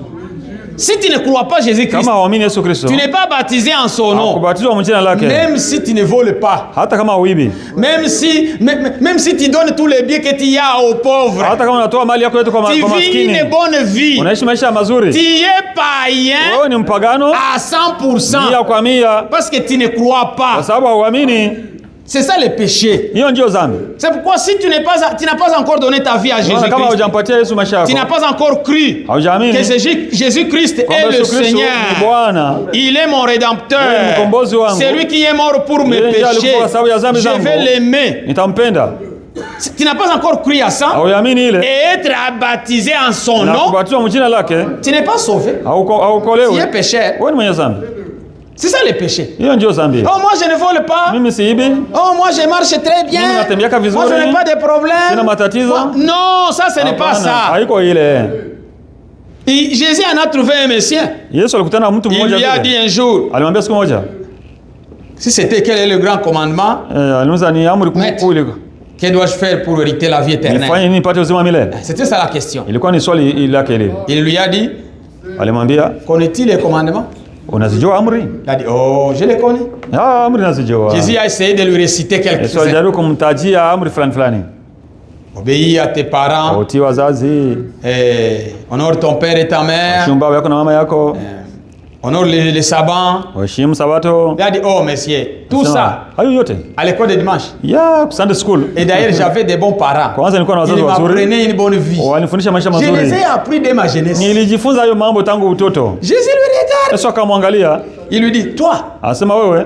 Si tu ne crois pas Jésus-Christ, Kama huamini Yesu Kristo, tu n'es pas baptisé en son nom, kubatizwa mjina lake, même si tu ne voles pas, hata kama uibi, même si tu donnes tous les biens que tu as aux pauvres, hata kama unatoa mali yako yote kwa tu vis maskini, une bonne vie, unaishi maisha mazuri, tu es païen wewe ni mpagano à 100% mia kwa mia, parce que tu ne crois kwa pas. sababu hauamini. C'est ça le péché. Hiyo ndio dhambi. C'est pourquoi si tu n'as pas encore donné ta vie à Kama Jésus-Christ, hujampatia Yesu maisha tu n'as yako, pas encore cru haujaamini que Jésus-Christ est kwamba le Yesu Kristo ni Seigneur. Bwana, Il est mon Yeye ni rédempteur. mkombozi wangu. C'est lui qui est mort pour mes Yeye ndiye péchés. alikufa kwa sababu ya dhambi Je zangu. vais l'aimer. nitampenda. Tu n'as pas encore cru à ça Hauamini ile et être baptisé en son na nom, kubatizwa mjina lake, tu n'es pas sauvé. Tu haukolewi. es pécheur. Wewe ni mwenye dhambi. C'est ça le péché. Hiyo ndio dhambi. Oh, moi je ne vole pas. Mimi siibi, Oh, moi je marche très bien. Mimi natembeaka vizuri. Moi je n'ai pas de problème. Sina matatizo. Non, ça ce n'est pas hapana, ça. haiko ile. Et Jésus en a trouvé un Messie. Yesu alikutana na mtu Il mmoja lui a vile. dit un jour, Alimwambia siku moja, si c'était quel est le grand commandement, alimuuliza ni amri Maître. kuu ile. que dois-je faire pour hériter la vie éternelle? Nifanye nini nipate uzima milele? C'était ça la question. Ilikuwa ni swali lake ile. Il lui a dit, Alimwambia, connais-tu les commandements? unazijua amri? Il a dit, oh, je les connais. Amri nazijua. Jésus a essayé de lui réciter Yesu quelques-uns. alijaribu kumtajia amri fulani fulani. Obéis à tes parents, Utii wazazi, honore ton père et ta mère, heshimu baba yako na mama yako, honore les sabbats. heshimu sabato. Il a dit, oh, monsieur, tout ça, Hayo yote à l'école de dimanche. ya Sunday school. Et d'ailleurs, j'avais des bons parents. Kwanza nilikuwa na Ils wazazi wazuri, m'apprenaient une bonne vie. wanifundisha maisha Je les mazuri. ai appris dès ma jeunesse. Nilijifunza hayo mambo tangu utoto. Jésus lui regarde. Yesu akamwangalia, Il lui dit, toi, anasema wewe,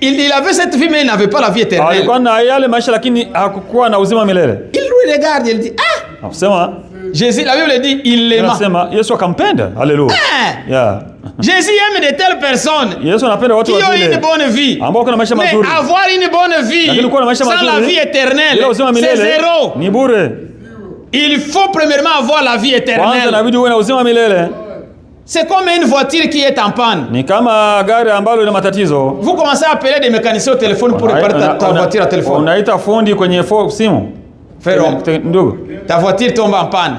il avait cette vie, mais il n'avait pas la vie éternelle. alikuwa na yale maisha lakini hakukuwa na uzima milele. Il lui regarde, il dit, ah, Anasema, Jésus, la Bible dit, il l'aima. anasema Yesu akampenda. Haleluya. Ah, Yeah. Jésus aime de telles personnes Yesu anapenda watu qui ont une wazuri bonne vie. ambao kuna maisha Mais mazuri. avoir une bonne vie Lakini kuwa na maisha sans la mazuri vie éternelle, bila uzima c'est milele zéro. ni bure. Il faut premièrement avoir la vie Kwanza éternelle. inabidi uwe na uzima milele. C'est comme une voiture qui est en panne. Ni kama gari ambalo lina matatizo. Vous commencez à appeler des mécaniciens au téléphone pour réparer ta voiture à téléphone. Unaita fundi kwenye simu. Frère, Ndugu, ta voiture tombe en panne.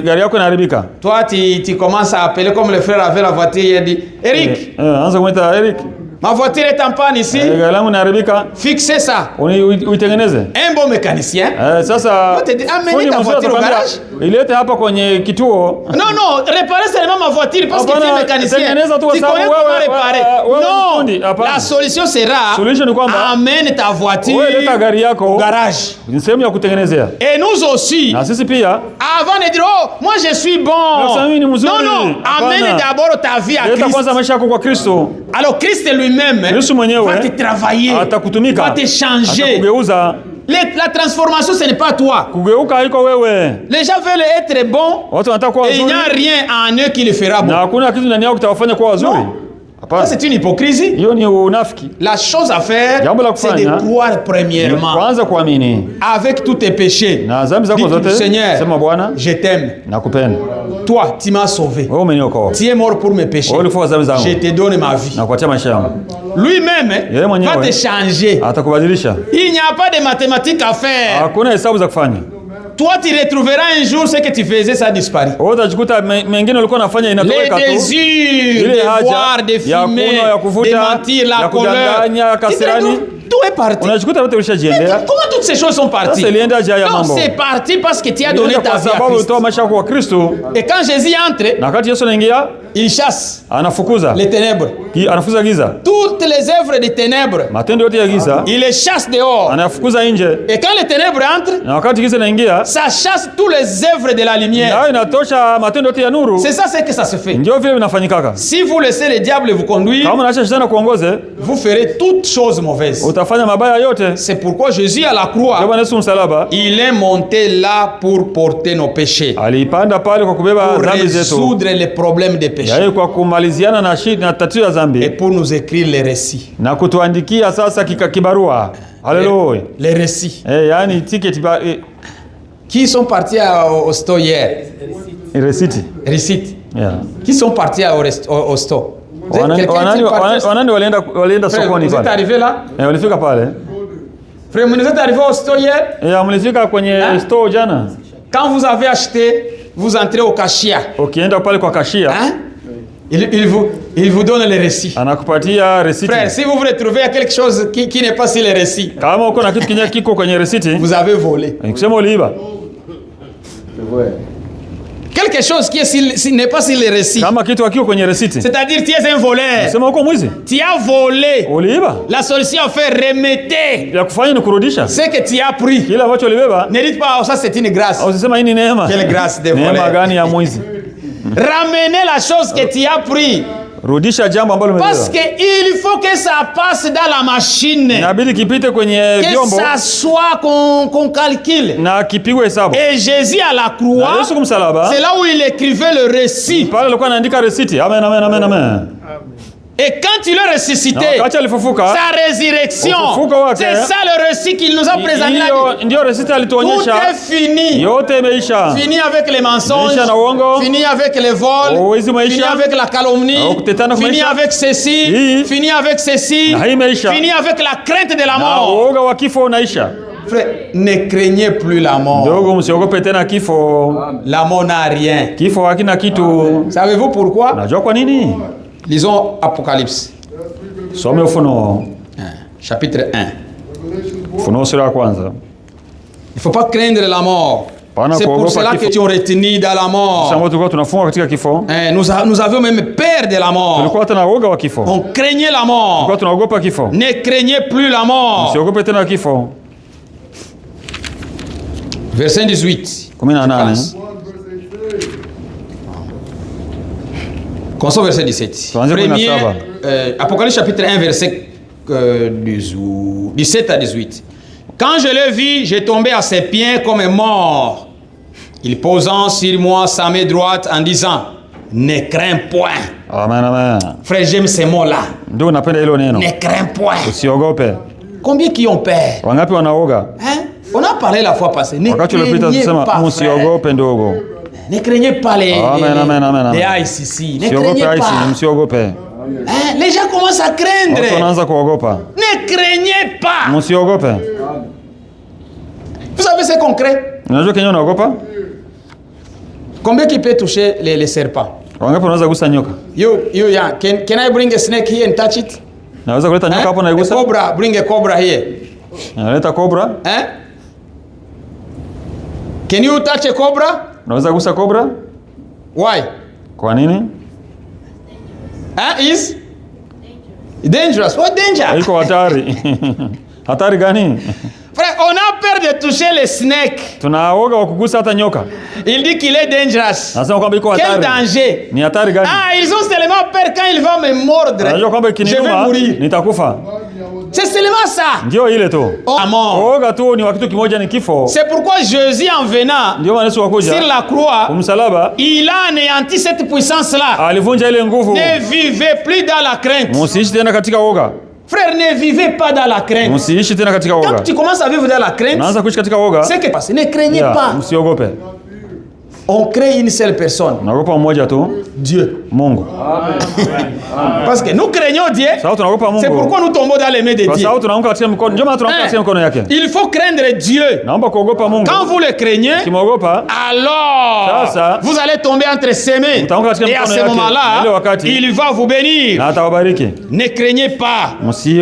gari yako inaharibika. Toi, tu commences à appeler comme le frère avait la voiture. Il dit, Eric, Anza kumwita Eric. ma voiture est en panne ici. Gari langu inaharibika. Fixez ça. Uitengeneze. Un bon mécanicien. Sasa Toi, tu dis, amenez fundi ta mzuri voiture au atakwambia, garage. ilete hapa kwenye kituo. Non, réparer seulement ma voiture parce que tu es Hapana, mécanicien. Tu tengeneza tu connais kwa sababu comment wewe- réparer. wewe ni fundi. Non, Hapana. la solution sera Solution ni kwamba amène ta voiture wewe leta gari au yako garage. ni sehemu ya kutengenezea. Et nous aussi, Na sisi pia avant de dire, oh, moi je suis bon. Sasa mimi ni mzuri. Non, Hapana. amène d'abord ta vie à leta Christ. kwanza maisha yako kwa Kristo. Alors Christ lui-même Yesu mwenyewe va te travailler, atakutumika, va te changer. atakugeuza. La transformation, ce n'est pas toi. Kugeuka haiko wewe. Les gens veulent être bons Watu wanataka kuwa et il n'y wazuri a rien en eux qui le fera bon. na hakuna kitu ndani yao kitawafanya kuwa wazuri. Non. Ça, c'est une hypocrisie. Hiyo ni unafiki. La chose à faire, Jambo la c'est de kufanya croire premièrement. kwanza kuamini Avec tous tes péchés. na dhambi zako Dis, zote, Seigneur, sema Bwana, je t'aime. nakupenda. Toi, tu m'as sauvé. Wewe umeniokoa. Tu es mort pour mes péchés. Wewe ulikufa dhambi zangu. Je te donne ma vie. Nakupatia maisha yangu. Lui-même Yeye mwenyewe va te changer. atakubadilisha. Il n'y a pas de mathématiques à faire. Hakuna hesabu za kufanya. Toi, tu retrouveras un jour ce que tu faisais, ça disparaît. Wewe utajikuta mengine ulikuwa unafanya inatoweka tu. Les désirs de boire, de fumer, de mentir, la colère. Tout est parti. Unajikuta yote ulishajiendea. Comment toutes ces choses sont parties? Non, c'est parti parce que tu as donné ta vie à Christ. Et quand Jésus entre, na wakati Yesu anaingia, il chasse anafukuza les ténèbres. Anafukuza giza. Toutes les œuvres des ténèbres, matendo yote ya giza, il les chasse dehors. Anafukuza nje. Et quand les ténèbres entrent, na wakati giza inaingia, ça chasse toutes les œuvres de la lumière. Na inatosha matendo yote ya nuru. C'est ça ce que ça se fait. Ndio vile vinafanyikaka. Si vous laissez le diable vous conduire, kama unaacha shetani kuongoze, vous ferez toutes choses mauvaises. Utafanya mabaya yote. C'est pourquoi Jésus à la croix, il est monté là pour porter nos péchés. Alipanda pale kwa kubeba dhambi zetu. Pour résoudre les problèmes des péchés. Yaani kwa kumaliziana na shida na tatizo ya dhambi. Et pour nous écrire les récits. Na kutuandikia sasa kibarua. Alléluia. Les récits. Yaani ticket Qui sont partis au store hier? Récits. Yeah. Qui sont partis au store? Wanani walienda sokoni pale. Vous êtes arrivé là? Walifika pale. Frère, vous êtes arrivé au store hier? Mlifika kwenye store jana. Quand vous avez acheté, vous entrez au cashier. Ukienda pale kwa cashier. Hein? Il vous donne les récits. Anakupatia receipt. Frère, si vous vous retrouvez à quelque chose qui n'est pas sur les récits, kama uko na kitu kinye kiko kwenye receipt, vous avez volé. Kusema uliiba. Quelque chose qui n'est pas sur les récits. Kama kitu hakiko kwenye receipt. C'est-à-dire tu es un voleur. Sema uko mwizi. Tu as volé. Uliiba. La solution à faire remettez. Ya kufanya ni kurudisha. Ce que tu as pris. Kile ambacho ulibeba. Ne dites pas ça c'est une grâce. Usisema hii ni neema. Quelle grâce de voleur. Neema gani ya mwizi? Ramenez la chose que tu as pris. Rudisha jambo ambalo umebeba. Parce que il faut que ça passe dans la machine. Inabidi kipite kwenye vyombo. Que ça soit qu'on calcule. Na kipigwe hesabu. Et Jésus à la croix. C'est là où il écrivait le récit. Pale alikuwa anaandika receipt. Amen, amen, amen, amen. Et quand il a ressuscité, sa résurrection, c'est ça le récit qu'il nous a présenté. Tout est fini. Fini avec les mensonges, fini avec les vols, fini avec la calomnie, fini avec ceci, fini avec ceci, fini avec la crainte de la mort. Frère, ne craignez plus la mort. La mort n'a rien. Savez-vous pourquoi? Lisons Apocalypse. Chapitre 1. Il ne faut pas craindre la mort. C'est pour cela que tu as retenu dans la mort. Nous avions même peur de la mort. On craignait la mort. Ne craignez plus la mort. Verset 18. Commençons verset 17. Apocalypse chapitre 1, verset 17 à 18. Quand je le vis, j'ai tombé à ses pieds comme mort. Il posant sur moi sa main droite en disant, ne crains point. Amen, amen. Frère, j'aime ces mots-là. Ne crains point. Combien qui ont peur? Hein? On a parlé la fois passée. Ne craignez pas, frère. Ne craignez pas les ICC. Ne craignez pas. Hein? Les gens commencent à craindre. Ne craignez pas. Vous savez c'est concret. Combien qui peut toucher les serpents? Yeah. Can I bring a snake here and touch it? A cobra, bring a cobra here. Hein? Can you touch a cobra? Unaweza gusa cobra? Why? Kwa nini? Is dangerous. What danger? Iko hatari. Hatari gani? Frère, on a peur de toucher les snakes. Tunaoga wa kugusa hata nyoka. Il dit qu'il est dangerous. Nasema kwamba iko hatari. Quel danger? Ni hatari gani? Ils ont tellement peur quand il va me mordre. Je vais mourir. Nitakufa. C'est seulement ça. Ndio ile tu. Mort. Oga tu ni kitu kimoja ni kifo. C'est pourquoi Jésus en venant Ndio maana Yesu wakuja sur la croix, kumsalaba, il a anéanti cette puissance là. Alivunja ile nguvu. Ne vivez plus dans la crainte. Msiishi tena katika woga. Frère, ne vivez pas dans la crainte. Msiishi tena katika woga. Quand tu commences à vivre dans la crainte, unaanza kuishi katika woga, c'est que ne craignez pas. Msiogope. On crée une seule personne. Naogopa mmoja tu, Dieu. Mungu. Amen. Parce que nous craignons Dieu. C'est pourquoi nous tombons dans les mains de Dieu. Il faut craindre Dieu. Quand vous le craignez, alors vous allez tomber entre ses mains. Et à ce moment-là, il va vous bénir. Ne craignez pas. Il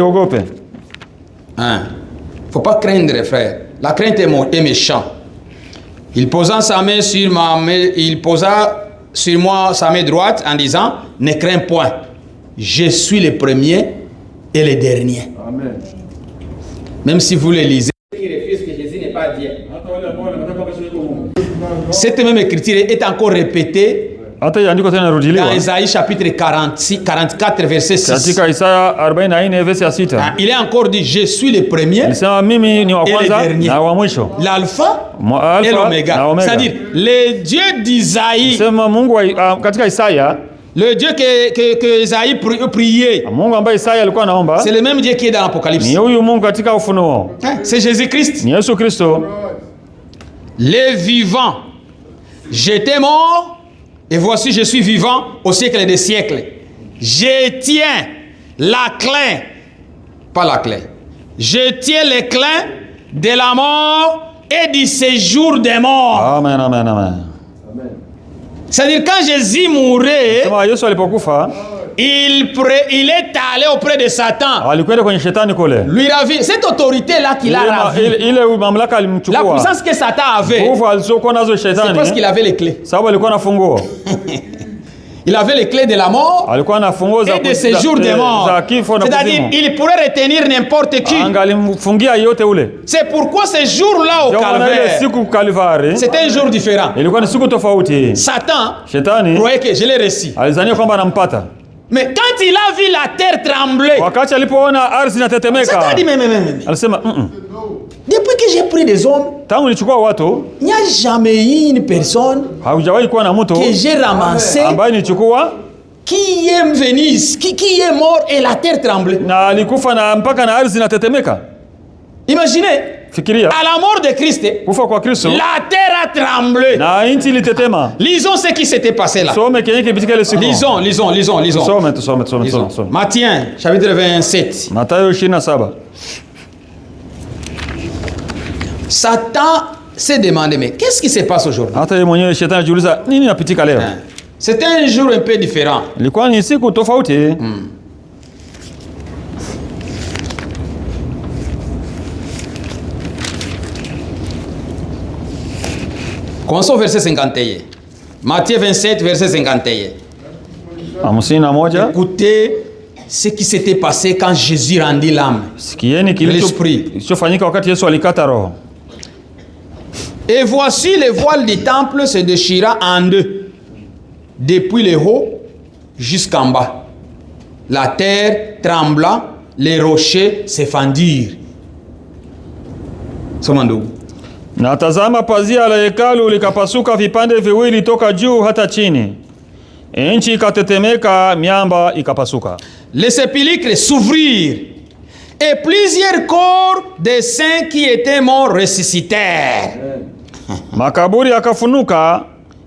ne faut pas craindre, frère. La crainte est méchante. Il posa sa main sur ma main, il posa sur moi sa main droite en disant, ne crains point, je suis le premier et le dernier. Amen. Même si vous le lisez, qui refuse que Jésus n'est pas Dieu. Cette même écriture est encore répétée dans Isaïe chapitre 44 verset 6. Il est encore dit, je suis le premier et le dernier, l'alpha et l'oméga. C'est-à-dire, le Dieu d'Isaïe, le Dieu que Isaïe priait, c'est le même Dieu qui est dans l'Apocalypse. C'est Jésus-Christ. Les vivants, j'étais mort, et voici je suis vivant au siècle des siècles. Je tiens la clé, pas la clé, je tiens les clés de la mort et du séjour des morts. Amen, amen, amen. C'est-à-dire quand Jésus mourait, il est allé auprès de Satan. Lui ravit cette autorité-là qu'il a ravie. La puissance que Satan avait, c'est parce qu'il avait les clés. Il avait les clés de la mort et de séjour des morts. C'est-à-dire, il pourrait retenir n'importe qui. C'est pourquoi ce jour-là au Calvaire, c'était un jour différent. Satan croyait que je l'ai réussi. Mais quand il a vu la terre trembler, Satan a dit, mais. Depuis que j'ai pris des hommes, il n'y a jamais eu une personne que j'ai ramassée qui est venu, qui est mort et la terre tremblait. Imaginez, à la mort de Christ, la terre a tremblé. Lisons ce qui s'était passé là. Lisons. Matthieu, chapitre 27. Satan s'est demandé, mais qu'est-ce qui se passe aujourd'hui? C'était un jour un peu différent. Commençons au verset 51. Matthieu 27, verset 51. Écoutez ce qui s'était passé quand Jésus rendit l'âme. L'esprit. Et voici le voile du temple se déchira en deux, depuis le haut jusqu'en bas. La terre trembla, les rochers se fendirent. Somando. Na tazama, pazia la hekalu likapasuka vipande viwili toka juu hata chini. Nchi ikatetemeka, miamba ikapasuka. Les sépulcres s'ouvrirent et plusieurs corps des saints qui étaient morts ressuscitèrent. Makaburi yakafunuka,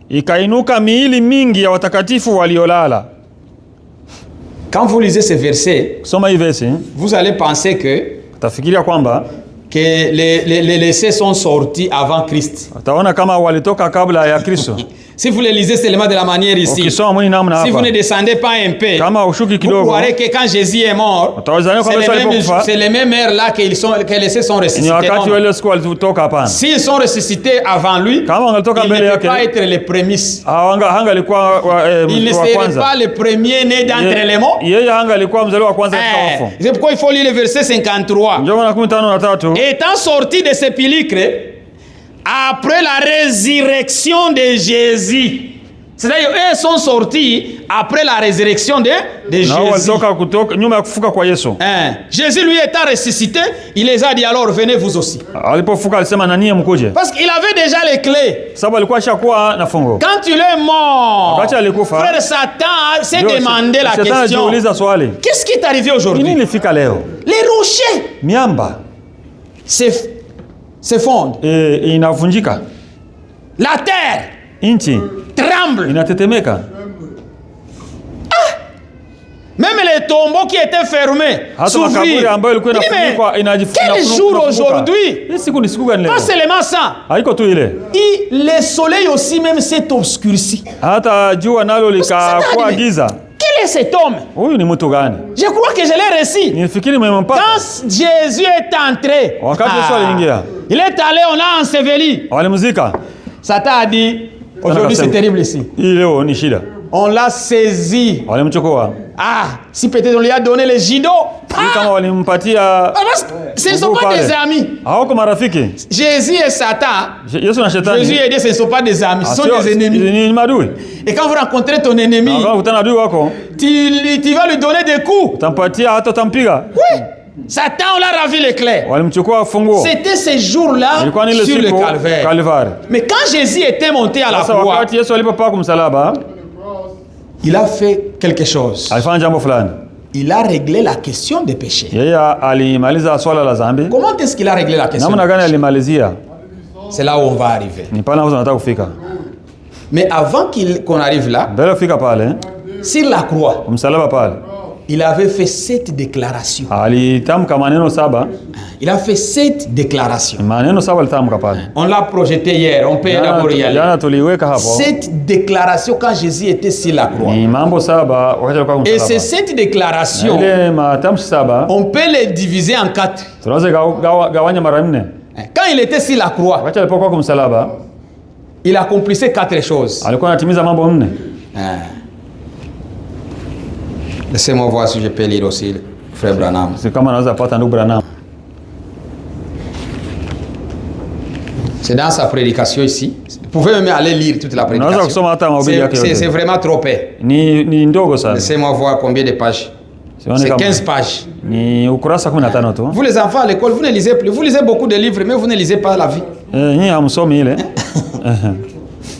ikainuka miili mingi ya watakatifu waliolala. Quand vous lisez ce verset, vous allez penser que les saints sont sortis avant Christ. Si vous les lisez seulement de la manière ici, si vous ne descendez pas un peu, vous croirez que quand Jésus est mort, c'est les mêmes heures là que les saints sont ressuscités. S'ils sont ressuscités avant lui, ils ne peuvent pas être les prémices. Il ne serait pas le premier né d'entre les morts. C'est pourquoi il faut lire le verset 53. Étant sorti de sépulcre, après la résurrection de Jésus, C'est-à-dire, eux sont sortis après la résurrection de Jésus. Jésus lui étant ressuscité, il les a dit alors venez vous aussi. Parce qu'il avait déjà les clés. Quand il est mort, frère Satan s'est demandé la question. Qu'est-ce qui est arrivé aujourd'hui? Les rochers s'effondrent. La terre tremble. Même les tombeaux qui étaient fermés s'ouvrirent. Quel jour aujourd'hui? Pas seulement ça. Le soleil aussi même s'est obscurci. Quel est cet homme? Je crois que je l'ai réussi. Quand Jésus est entré, il est allé, on l'a enseveli. Satan a dit, aujourd'hui c'est terrible ici. On l'a saisi. Si peut-être on lui a donné les gidots. Ce ne sont pas des amis. Jésus et Satan. Jésus et Dieu, ce ne sont pas des amis, ce sont des ennemis. Et quand vous rencontrez ton ennemi, tu vas lui donner des coups. Oui. Satan, on l'a ravi l'éclair. C'était ces jours-là sur le calvaire. Mais quand Jésus était monté à la croix, il a fait quelque chose. Il a réglé la question des péchés. Comment est-ce qu'il a réglé la question? C'est là où on va arriver. Mais avant qu'on arrive là, sur la croix, il avait fait 7 déclarations. Il a fait 7 déclarations. On l'a projeté hier. On peut d'abord y aller. 7 déclarations quand Jésus était sur la croix. Et ces 7 déclarations, on peut les diviser en 4. Quand il était sur la croix, il accomplissait 4 choses. Laissez-moi voir si je peux lire aussi, frère Branham. C'est dans sa prédication ici. Vous pouvez même aller lire toute la prédication. C'est vraiment trop épais. Laissez-moi voir combien de pages. C'est 15 pages. Vous les enfants à l'école, vous ne lisez plus. Vous lisez beaucoup de livres, mais vous ne lisez pas la vie.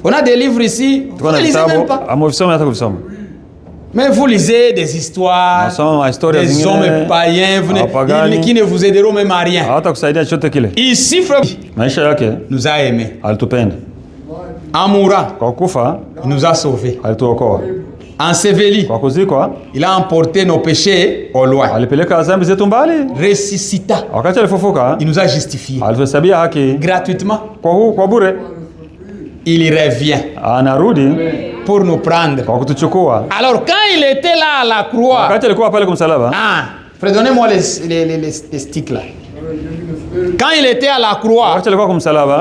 On a des livres ici, vous ne lisez même pas. Mais vous lisez des histoires, des hommes païens qui ne vous aideront même à rien. Ici, frère, nous a aimés. En mourant, il nous a sauvés. Enseveli, il a emporté nos péchés au loin. Ressuscita, il nous a justifiés. Gratuitement. Il revient pour nous prendre. Alors quand il était là à la croix, frère, donnez-moi les sticks là. Quand il était à la croix,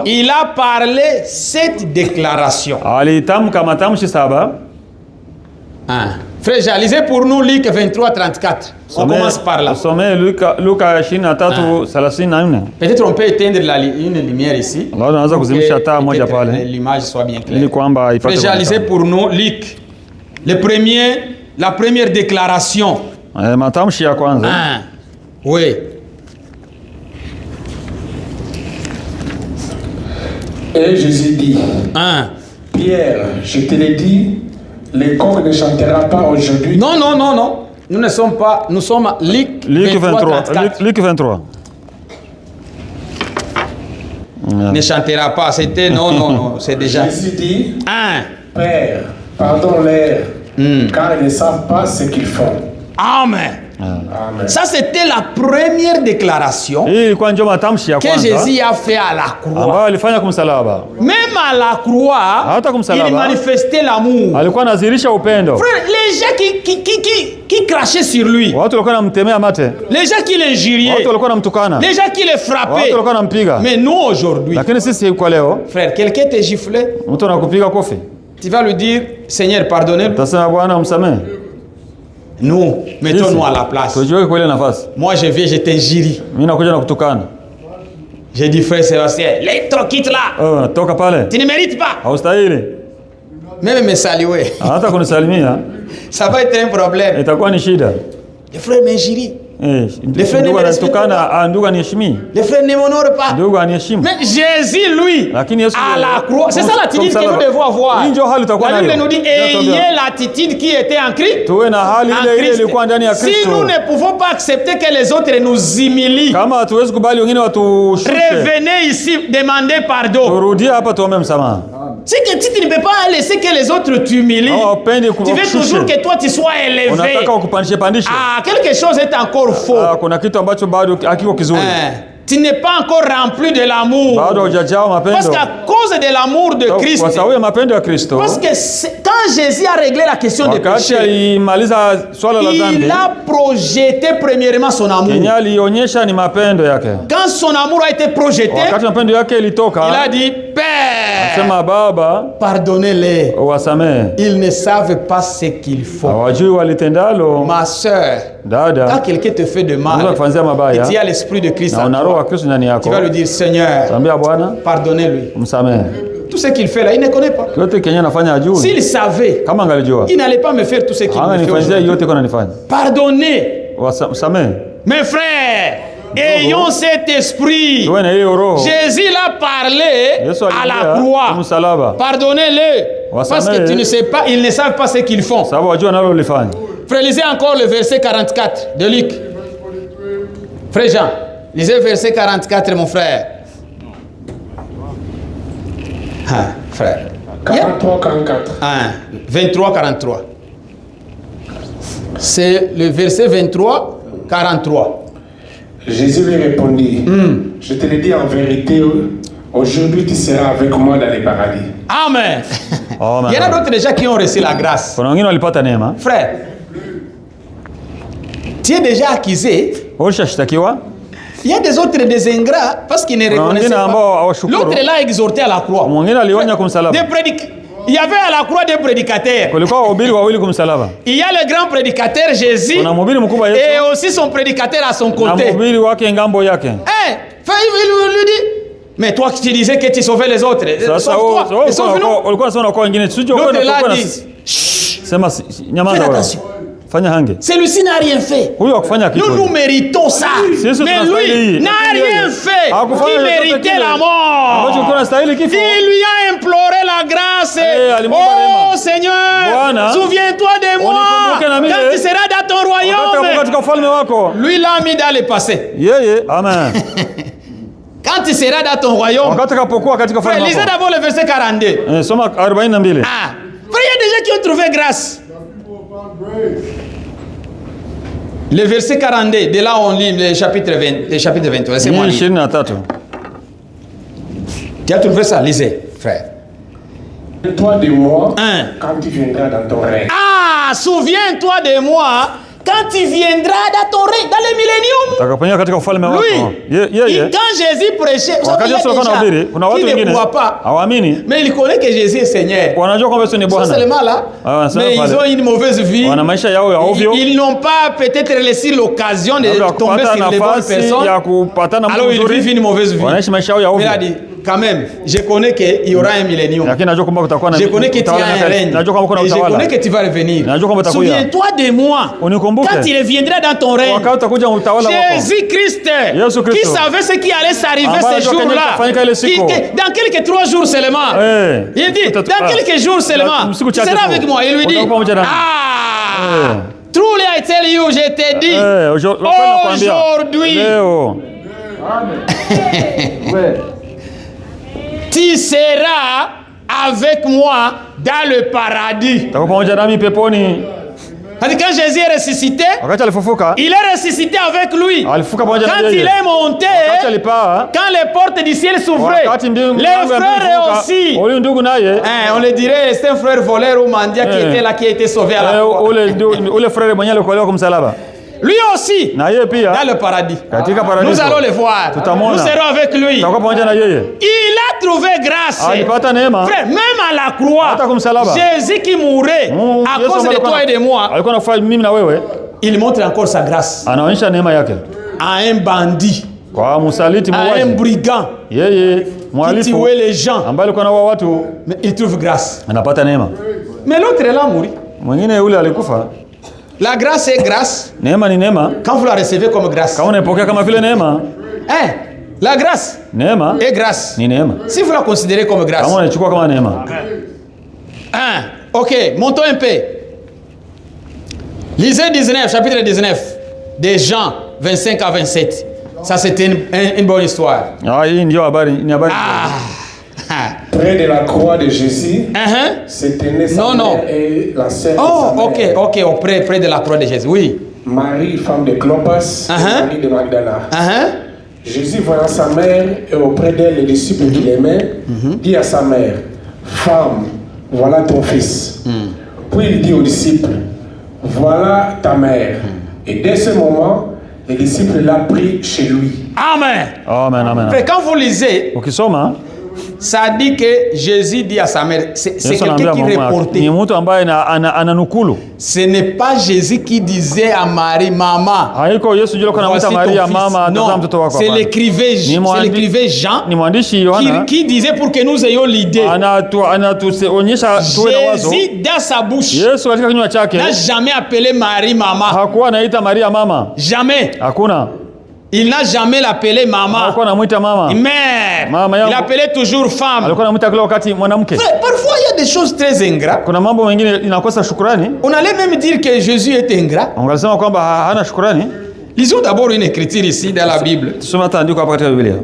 il a parlé 7 déclarations. Frère, j'ai lisé pour nous Luc 23-34. On commence par là. Peut-être on peut éteindre une lumière ici pour que l'image soit bien claire. Frère, j'ai lisé pour nous Luc, la première déclaration. Oui. Et Jésus dit, Pierre, je te l'ai dit, le coq ne chantera pas aujourd'hui. Non. Nous ne sommes pas. Nous sommes à Luc 23. Luc 23. Ne chantera pas. C'était non. C'est déjà. Jésus dit, Père, pardonne-leur, car ils ne savent pas ce qu'ils font. Amen. Ça, c'était la première déclaration que Jésus a fait à la croix. Même à la croix, il manifestait l'amour. Frère, les gens qui crachaient sur lui, les gens qui l'injuriaient, les gens qui le frappaient. Mais nous, aujourd'hui, frère, quelqu'un te giflait, tu vas lui dire, Seigneur, pardonnez-moi. Nous, mettons-nous à la place. Moi, je viens, je t'injurie. J'ai dit, frère Sébastien, quitte là. Tu ne mérites pas. Même me saluer. hata kunisalimia Ça va être un problème. itakuwa ni shida. Les frères m'injurient. Les frères ne me respectent pas. Ndugu aniheshimi. Les frères ne m'honorent pas. Ndugu aniheshimu. Mais Jésus, lui, à la croix, c'est ça l'attitude que nous devons avoir. La Bible nous dit, ayez l'attitude qui était en Christ. Si nous ne pouvons pas accepter que les autres nous humilient, revenez ici, demandez pardon. Si tu ne peux pas laisser que les autres t'humilient, tu veux toujours que toi tu sois élevé. Quelque chose est encore faux. Tu n'es pas encore rempli de l'amour. Parce qu'à cause de l'amour de Christ, parce que quand Jésus a réglé la question des péchés, il a projeté premièrement son amour. Quand son amour a été projeté, il a dit, Père, pardonnez-les. Ils ne savent pas ce qu'ils font. Ma soeur, quand quelqu'un te fait de mal, et tu as l'esprit de Christ en toi, tu vas lui dire, Seigneur, pardonnez-lui. Tout ce qu'il fait là, il ne connaît pas. S'il savait, il n'allait pas me faire tout ce qu'il me fait aujourd'hui. Pardonnez. Mes frères, ayons cet esprit. Jésus l'a parlé à la croix. Pardonnez-le. Parce que tu ne sais pas, ils ne savent pas ce qu'ils font. Frère, lisez encore le verset 44 de Luc. Frère Jean, lisez le verset 44, mon frère. Frère. 43, 44. 23, 43. C'est le verset 23, 43. Jésus lui répondit, je te le dis en vérité, aujourd'hui tu seras avec moi dans les paradis. Amen. Il y en a d'autres déjà qui ont reçu la grâce. Frère, tu es déjà accusé. Il y a des autres des ingrats parce qu'ils ne reconnaissent pas. L'autre l'a exhorté à la croix. Il y avait à la croix des prédicateurs. Il y a le grand prédicateur Jésus et aussi son prédicateur à son côté. Il lui dit, mais toi qui disais que tu sauvais les autres, sauve-toi et sauve-nous. L'autre l'a dit, fais attention. Celui-ci n'a rien fait. Nous méritons ça. Mais lui n'a rien fait. Il méritait la mort. Il lui a imploré la grâce. Oh Seigneur, souviens-toi de moi quand tu seras dans ton royaume. Lui l'a mis dans le passé. Amen. Quand tu seras dans ton royaume. Frère, lisez d'abord le verset 42. Frère, il y a des gens qui ont trouvé grâce. Le verset 42, de là on lit le chapitre 23. C'est moi. Tu as trouvé ça, lisez, frère. Souviens-toi de moi quand tu viendras dans ton règne. Souviens-toi de moi quand tu viendras dans ton règne, dans le millénium. Lui, quand Jésus prêchait, il y a des gens qui ne croient pas, mais ils connaissent que Jésus est Seigneur. Ils sont seulement là, mais ils ont une mauvaise vie. Ils n'ont pas peut-être laissé l'occasion de tomber sur les bonnes personnes. Alors ils vivent une mauvaise vie. Il a dit, quand même, je connais qu'il y aura un millénium. Je connais que tu as un règne. Et je connais que tu vas revenir. Souviens-toi de moi quand il reviendra dans ton règne. Jésus-Christ, qui savait ce qui allait s'arriver ces jours-là. Dans quelques 3 jours seulement. Il dit, dans quelques jours seulement, tu seras avec moi. Il lui dit, truly I tell you, je t'ai dit, aujourd'hui, tu seras avec moi dans le paradis. Quand Jésus est ressuscité, il est ressuscité avec lui. Quand il est monté, quand les portes du ciel s'ouvraient, les frères aussi. On le dirait, c'est un frère voleur ou mendiant qui était là, qui a été sauvé à la croix. Lui aussi, dans le paradis. Nous allons le voir. Nous serons avec lui. Il a trouvé grâce. Frère, même à la croix, Jésus qui mourait à cause de toi et de moi, il montre encore sa grâce à un bandit. Kwa msaliti à un mauaji. brigand Yeye qui mhalifu tuait les gens, ambaye alikuwa anaua watu mais il trouve grâce. anapata neema. Mais l'autre est là mourir. Mwingine yule alikufa. La grâce est grâce Neema ni neema. quand vous la recevez comme grâce. Kama unaipokea kama vile neema, Hein? La grâce neema est grâce. ni neema. Si vous la considérez comme grâce. Kama unaichukua kama neema. Hein? Ok, montons un peu. Lisez 19, chapitre 19, de Jean 25 à 27. Ça, c'était une bonne histoire. Ah, hii ndio habari, ni habari. Près de la croix de Jésus, Uh-huh. se tenait sa Non, mère non. et la sœur de Oh, sa ok, mère. ok, près de la croix de Jésus. Oui. Marie, femme de Clopas, et Uh-huh. Marie de Magdala. Uh-huh. Jésus, voyant sa mère et auprès d'elle les disciples qu'il aimait, dit à sa mère, femme, voilà ton fils. Puis il dit aux disciples, voilà ta mère. Et dès ce moment, les disciples l'ont pris chez lui. Amen. Amen, amen. Après, quand vous lisez, Ukisoma ça dit que Jésus dit à sa mère, c'est Yesu quelqu'un anaambia qui mama yake, reportait. ni mtu ambaye ananukulu. Ce n'est pas Jésus qui disait à Marie, maman, Haiko Yesu jua kana voici mta ton Maria fils. mama Non, tazama mtoto wako c'est hapa. l'écrivain Jean Ni mwandishi Yohana qui disait pour que nous ayons l'idée. anatuonyesha tuwe na wazo. Jésus, dans sa bouche, Yesu katika kinywa chake n'a jamais appelé Marie maman. hakuwa anaita Maria mama. Jamais. Hakuna. Il n'a jamais l'appelé maman. Hakuwa anamuita mama. Mère. Mama Il yangu. appelait toujours femme. Alikuwa anamuita kila wakati mwanamke. Frère, parfois il y a des choses très ingrates. Kuna mambo mengine inakosa shukrani. On allait même dire que Jésus est ingrat. Wangesema kwamba hana shukrani. Lisons d'abord une écriture ici dans la Bible. Tusome hata andiko hapa katika Biblia.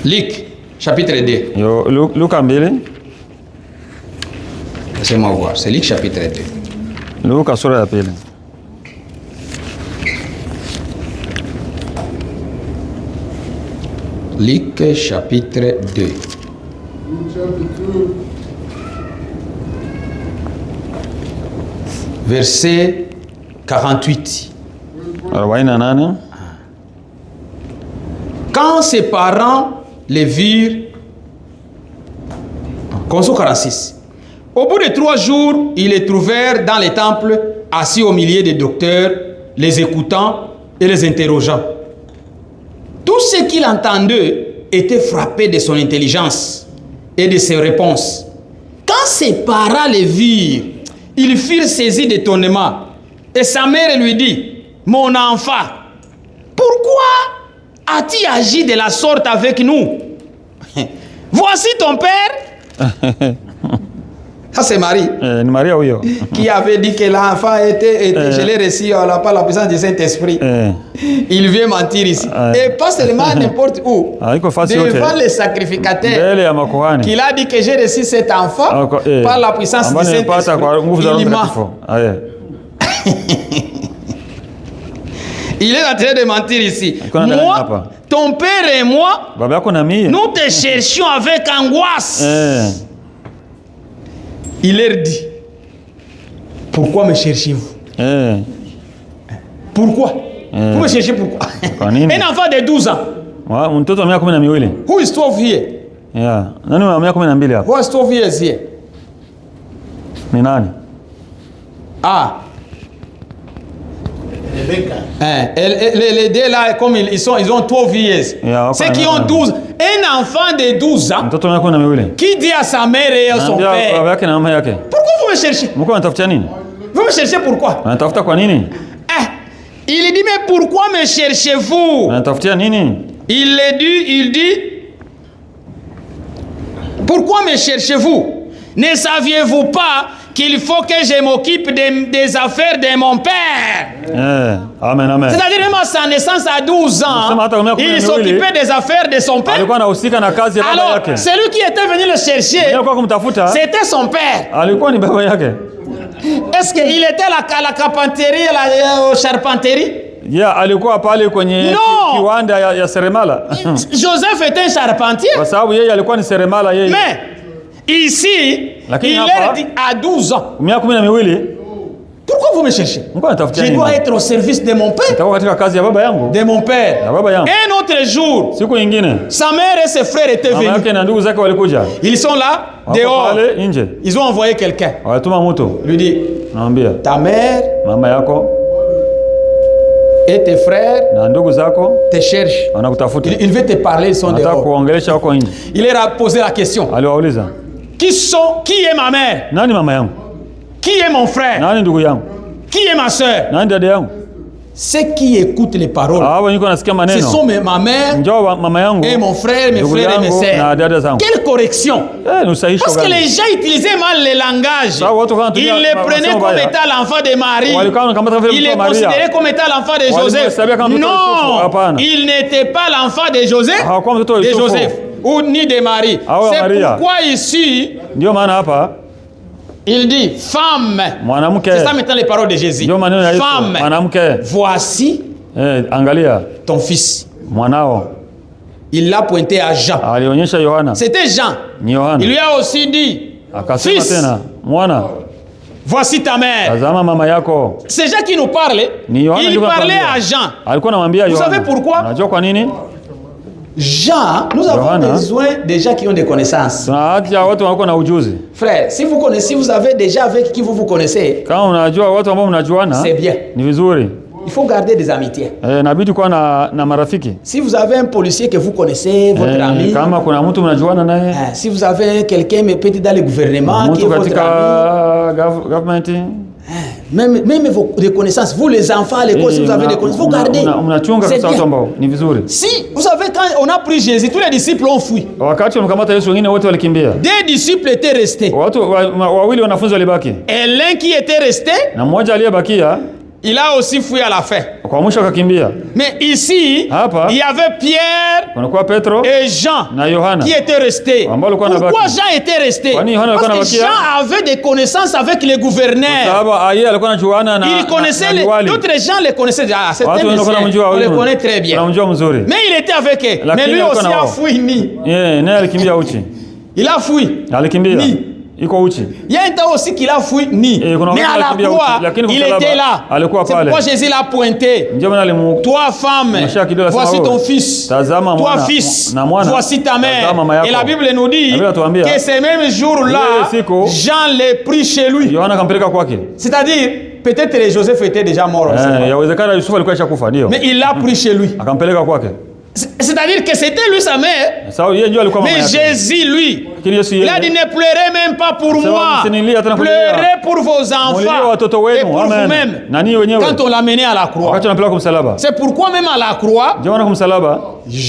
Luc, chapitre 2. Yo Luka 2. Laissez-moi voir. C'est Luc, chapitre 2. Luka sura ya 2. Luc, chapitre 2. Verset 48. 48. Quand ses parents les virent, commençons 46. Au bout de 3 jours, ils les trouvèrent dans les temples, assis au milieu des docteurs, les écoutant et les interrogeant. Tous ceux qui l'entendaient étaient frappés de son intelligence et de ses réponses. Quand ses parents les virent, ils furent saisis d'étonnement. Et sa mère lui dit, « Mon enfant, pourquoi as-tu agi de la sorte avec nous? Voici ton père. » Ça c'est Marie Ni Maria huyo. qui avait dit que l'enfant était je l'ai reçu par la puissance du Saint-Esprit. Il vient mentir ici. Et pas seulement n'importe où. Devant les sacrificateurs. Mbele ya makuhani. Qu'il a dit que j'ai reçu cet enfant par la puissance du Saint-Esprit. Il ment. Il est en train de mentir ici. Moi, ton père et moi, nous te cherchions avec angoisse. Il leur dit, pourquoi me cherchez-vous? Pourquoi? Vous me cherchez pourquoi? Un enfant de 12 ans. Who is 12 here? Who is 12 years here? Ni nani? Ah. Les deux là, comme ils ont 12 years. Ceux qui ont 12, un enfant de 12 ans qui dit à sa mère et à son père, pourquoi vous me cherchez? Vous me cherchez pourquoi? Il dit, mais pourquoi me cherchez-vous? Il dit, pourquoi me cherchez-vous? Ne saviez-vous pas qu'il faut que je m'occupe des affaires de mon père? Amen, amen. C'est-à-dire même à sa naissance à 12 ans, il s'occupait des affaires de son père. Alors, celui qui était venu le chercher, c'était son père. Est-ce qu'il était à la carpenterie, à la charpenterie? Alikuwa pale kwenye kiwanda ya seremala. Joseph était un charpentier. Kwa sababu yeye alikuwa ni seremala yeye. Mais ici, il leur dit à 12 ans. Pourquoi vous me cherchez? Je dois être au service de mon père. De mon père. Un autre jour, sa mère et ses frères étaient venus. Ils sont là, dehors. Ils ont envoyé quelqu'un. Lui dit, ta mère Et tes frères na ndugu zako te cherchent. wanakutafuta. Il veut te parler, ils sont Anataka dehors. kuongelesha huko nje. Il leur a posé la question. Aliwauliza, Qui est ma mère? nani mama yangu? Qui est mon frère? Nani ndugu yangu? Qui est ma soeur? Nani dada yangu? Ceux qui écoutent les paroles, Hao niko nasikia ce maneno. sont ma mère Njoo mama yangu et mon frère, mes ndugu frères et mes yangu na sœurs. dada zangu. Quelle correction! Ni usahihisho Parce que gani? les gens utilisaient mal le langage. Sawa, watu kama Ils tumia le prenaient masomo comme baya. étant l'enfant de Marie. Walikuwa wanakamata vile Ils mtoto le wa Maria. considéraient comme étant l'enfant de Joseph. Walimhesabia kama mtoto wa Yusufu. Non, Hapana. il n'était pas l'enfant de Joseph, Hawakuwa mtoto wa de Yusufu. Joseph ou ni de Marie. Hawa C'est Maria. pourquoi ici, Ndio maana hapa il dit femme. mwanamke. C'est ça maintenant les paroles de Jésus. Ndio maneno ya Yesu. Femme, Mwanamke. voici Angalia ton fils. mwanao. Il l'a pointé à Jean. Alionyesha Yohana. C'était Jean. Ni Yohana. Il lui a aussi dit, Akasema fils, tena, mwana, voici ta mère. tazama mama yako. C'est Jean qui nous parlait. Ni Yohana Il ndio parlait anakuambia. à Jean. Alikuwa anamwambia Vous Yohana. savez pourquoi? Unajua kwa nini? Jean, nous avons Yohana. besoin des gens qui ont des connaissances. Tuna haja ya watu wako na ujuzi. Frère, si vous connaissez, vous avez déjà avec qui vous connaissez, Kama unajua watu ambao mnajuana, c'est bien. ni vizuri. Il faut garder des amitiés. Inabidi kuwa na marafiki. Si vous avez un policier que vous connaissez, votre ami, Kama kuna mtu mnajuana naye, si vous avez quelqu'un peut-être dans le gouvernement qui est mtu votre ami, katika government, même vos connaissances, vous les enfants à l'école, si vous avez des connaissances, vous gardez. Mnachunga C'est kwa watu bien. ambao ni vizuri. Si, vous savez, quand on a pris Jésus, tous les disciples ont fui. Wakati wamkamata Yesu wengine wote walikimbia. Deux disciples étaient restés. Watu wawili wanafunzi walibaki. Et l'un qui était resté, Na mmoja aliyebakia il a aussi fui à la fin. kwa mwisho akakimbia. Mais ici, Hapa il y avait Pierre kunakuwa Petro et Jean na Yohana. qui étaient restés. Ambao walikuwa Pourquoi wanabaki. Jean était resté? Kwani Yohana Parce alikuwa que anabakia? Jean avait des connaissances avec les gouverneurs. Sababu yeye alikuwa anajuana na Il connaissait na les, liwali. d'autres gens les connaissaient déjà. Ah, Watu c'était wanakuwa wanamjua on le huyu. connaît très bien. Wanamjua mzuri. Mais il était avec eux. Lakini Mais lui alikuwa aussi na a wao. fui ni. Naye alikimbia uchi. Il a fui. Alikimbia. Ni. Iko uchi. Il y a un temps aussi qu'il a fui ni. kuna Mais à wakati la alikimbia croix, uchi, lakini il msalaba, était là. alikuwa C'est pale. pourquoi Jésus l'a pointé. Ndio maana Toi femme, Mashia kidole voici sawa ton wewe. fils. Tazama Toi mwana, fils, na mwana, voici ta mère. tazama mama yako. Et la Bible nous dit La Bible atuambia, que ces mêmes jours-là, ile siku, Jean les prit chez lui. Yohana akampeleka kwake. C'est-à-dire, peut-être Joseph était déjà mort aussi. Yawezekana Yusufu alikuwa ishakufa ndio. Mais il l'a pris chez lui. Akampeleka kwake. C'est-à-dire que c'était lui sa mère. Sawa yeye ndio alikuwa mama Mais yake. Jésus, lui, Lakini Yesu il a dit ne pleurez même pas pour Sema, moi. msinilie hata na kulia. Pleurez pour vos Mulilie enfants watoto et wenu. pour Amen. vous-même. Na ninyi wenyewe. Quand on l'a mené à la croix. Wakati anapeleka kumsalaba. C'est pourquoi même à la croix, Ndio maana kumsalaba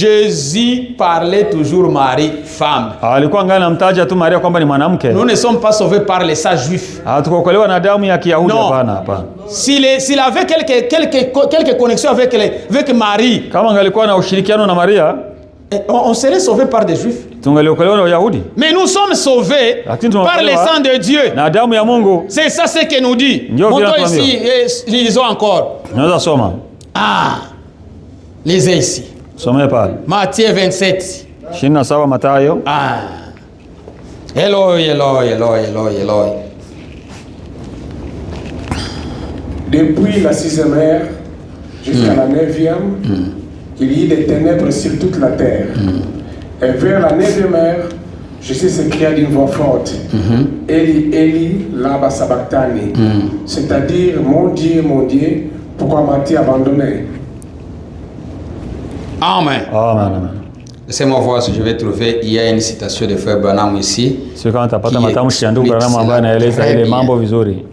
Jésus parlait toujours Marie, femme. alikuwa ngani anamtaja tu Maria kwamba ni mwanamke. Nous ne sommes pas sauvés par les sages juifs. Hatukuokolewa na damu ya Kiyahudi, Non. hapana, hapana. S'il avait quelques connexions avec Marie, Kama angalikuwa na ushirikiano na Maria, on serait sauvés par des juifs. tungaliokolewa na Wayahudi. Mais nous sommes sauvés par le sang de Dieu. Na damu ya Mungu. C'est ça ce que nous dit. Ndio vile Montons tuambiwa. ici et lisons encore. Naweza soma. Ah, lisez ici. Somee pale. Matthieu 27. 27 Mathayo. Ah. Eloi, Eloi, Eloi, Eloi, Eloi. Depuis la 6e heure jusqu'à la 9e, il y eut des ténèbres sur toute la terre. Et vers la 9e heure, Jésus s'écria d'une voix forte, Eli, Eli, lama sabachthani, c'est-à-dire, mon Dieu, pourquoi m'as-tu abandonné? Amen. Amen, amen. Laissez-moi voir si je vais trouver. Il y a une citation de Frère Branham ici. Sio kama tapata Qui matamshi ya ndugu explique Branham ambaye cela anaeleza très ile bien. mambo vizuri.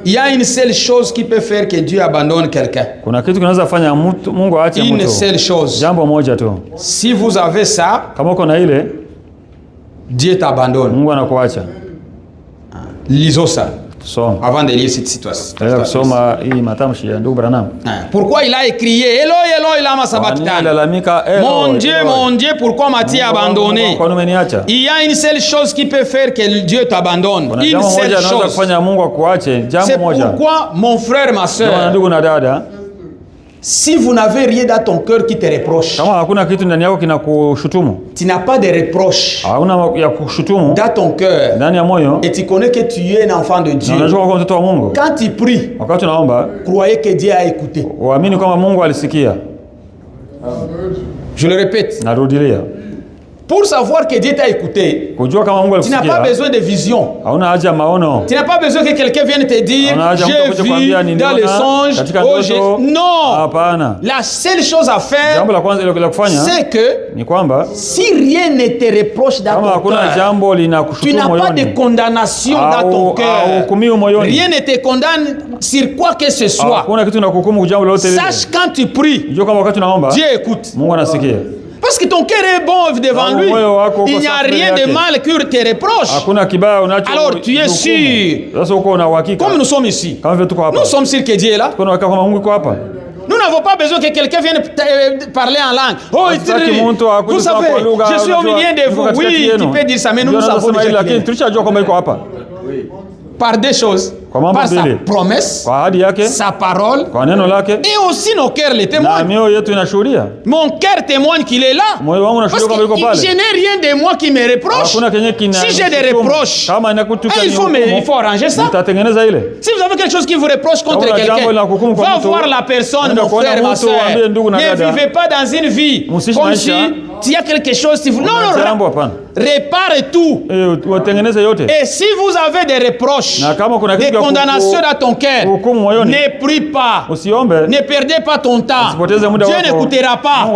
Il y a une seule chose qui peut faire que Dieu abandonne quelqu'un. Kuna kitu kinaweza fanya Mungu aache Une mtu. seule chose. Jambo moja tu. Si vous avez ça, Kama uko na ile, Dieu t'abandonne. Mungu anakuacha. Lisons ça Tusome. avant de lire cette situation. Tunaweza kusoma hii matamshi ya ndugu Branham. Pourquoi il a écrié Eloi, Eloi, lama sabachthani? Lalamika, Mon Dieu, pourquoi m'as-tu abandonné? Kwa nini umeniacha? Il y a une seule chose qui peut faire que Dieu t'abandonne. Kuna Une jambo moja seule anaweza chose. kufanya Mungu akuache. C'est Jambo moja. pourquoi, mon frère, ma Kama soeur, ndugu na dada, si vous n'avez rien dans ton cœur qui te reproche, kama hakuna kitu ndani yako kinakushutumu, tu n'as pas de reproche hauna ya kushutumu dans ton cœur, ndani ya moyo, et tu connais que tu es un enfant de na Dieu, unajua kwa mtoto wa Mungu, quand tu pries, wakati unaomba, croyez que Dieu a écouté. uamini kwamba Mungu alisikia. Je le répète. Narudilia. Pour savoir que Dieu t'a écouté, kujua kama Mungu tu n'as pas alikusikia, besoin de vision. hauna haja maono. Tu n'as pas besoin que quelqu'un vienne te dire j'ai vu dans les songes. Non. Hapana. La seule chose à faire, Jambo la kwanza la kufanya c'est que ni kwamba si rien ne te reproche dans kama ton hakuna cœur, jambo tu linakushutumu n'as pas de moyoni, condamnation dans ton cœur. Rien ne te condamne sur quoi que ce soit. hakuna kitu kinakuhukumu jambo lolote lile. Sache quand tu pries, Unajua kama wakati unaomba Dieu écoute. Mungu anasikia. Parce que ton cœur est bon devant lui. Il n'y a rien de mal que te reproche. Hakuna kibaya unacho. Alors tu es sûr. Sasa uko na uhakika. Comme nous sommes ici. Kama vile tuko hapa. Nous sommes sûrs que Dieu est là. Tuko na uhakika kama Mungu yuko hapa. Nous n'avons pas besoin que quelqu'un vienne parler en langue. Oh, vous savez, je suis au milieu de vous. Oui, tu peux dire ça, mais nous nous savons déjà qu'il est là. Par deux choses. Par sa promesse, sa parole, et aussi nos cœurs les témoignent. Mon cœur témoigne qu'il est là. Parce que je n'ai rien de moi qui me reproche. Si j'ai des reproches, il faut arranger ça. Si vous avez quelque chose qui vous reproche contre quelqu'un, va voir la personne, mon frère, ma soeur. Ne vivez pas dans une vie comme si il y a quelque chose. Non, non, répare tout. Et si vous avez des reproches, des condamnations dans ton cœur, ne prie pas. Ne perdez pas ton temps. Dieu n'écoutera pas.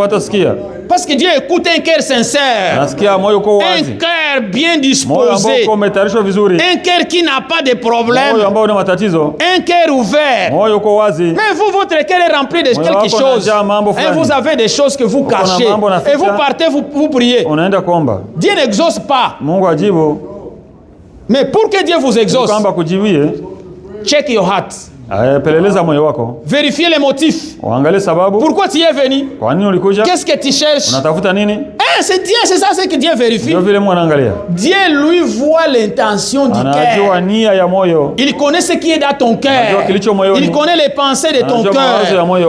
Parce que Dieu écoute un cœur sincère, un cœur bien disposé, un cœur qui n'a pas de problème, un cœur ouvert. Mais vous, votre cœur est rempli de quelque chose. Et vous avez des choses que vous cachez. Et vous partez, vous priez. Dieu n'exauce pas. Mais pour que Dieu vous exauce, check your heart. Vérifiez les motifs. Pourquoi tu es venu? Qu'est-ce que tu cherches? C'est Dieu, c'est ça ce que Dieu vérifie. Dieu lui voit l'intention du cœur. Il connaît ce qui est dans ton cœur. Il connaît les pensées de ton cœur.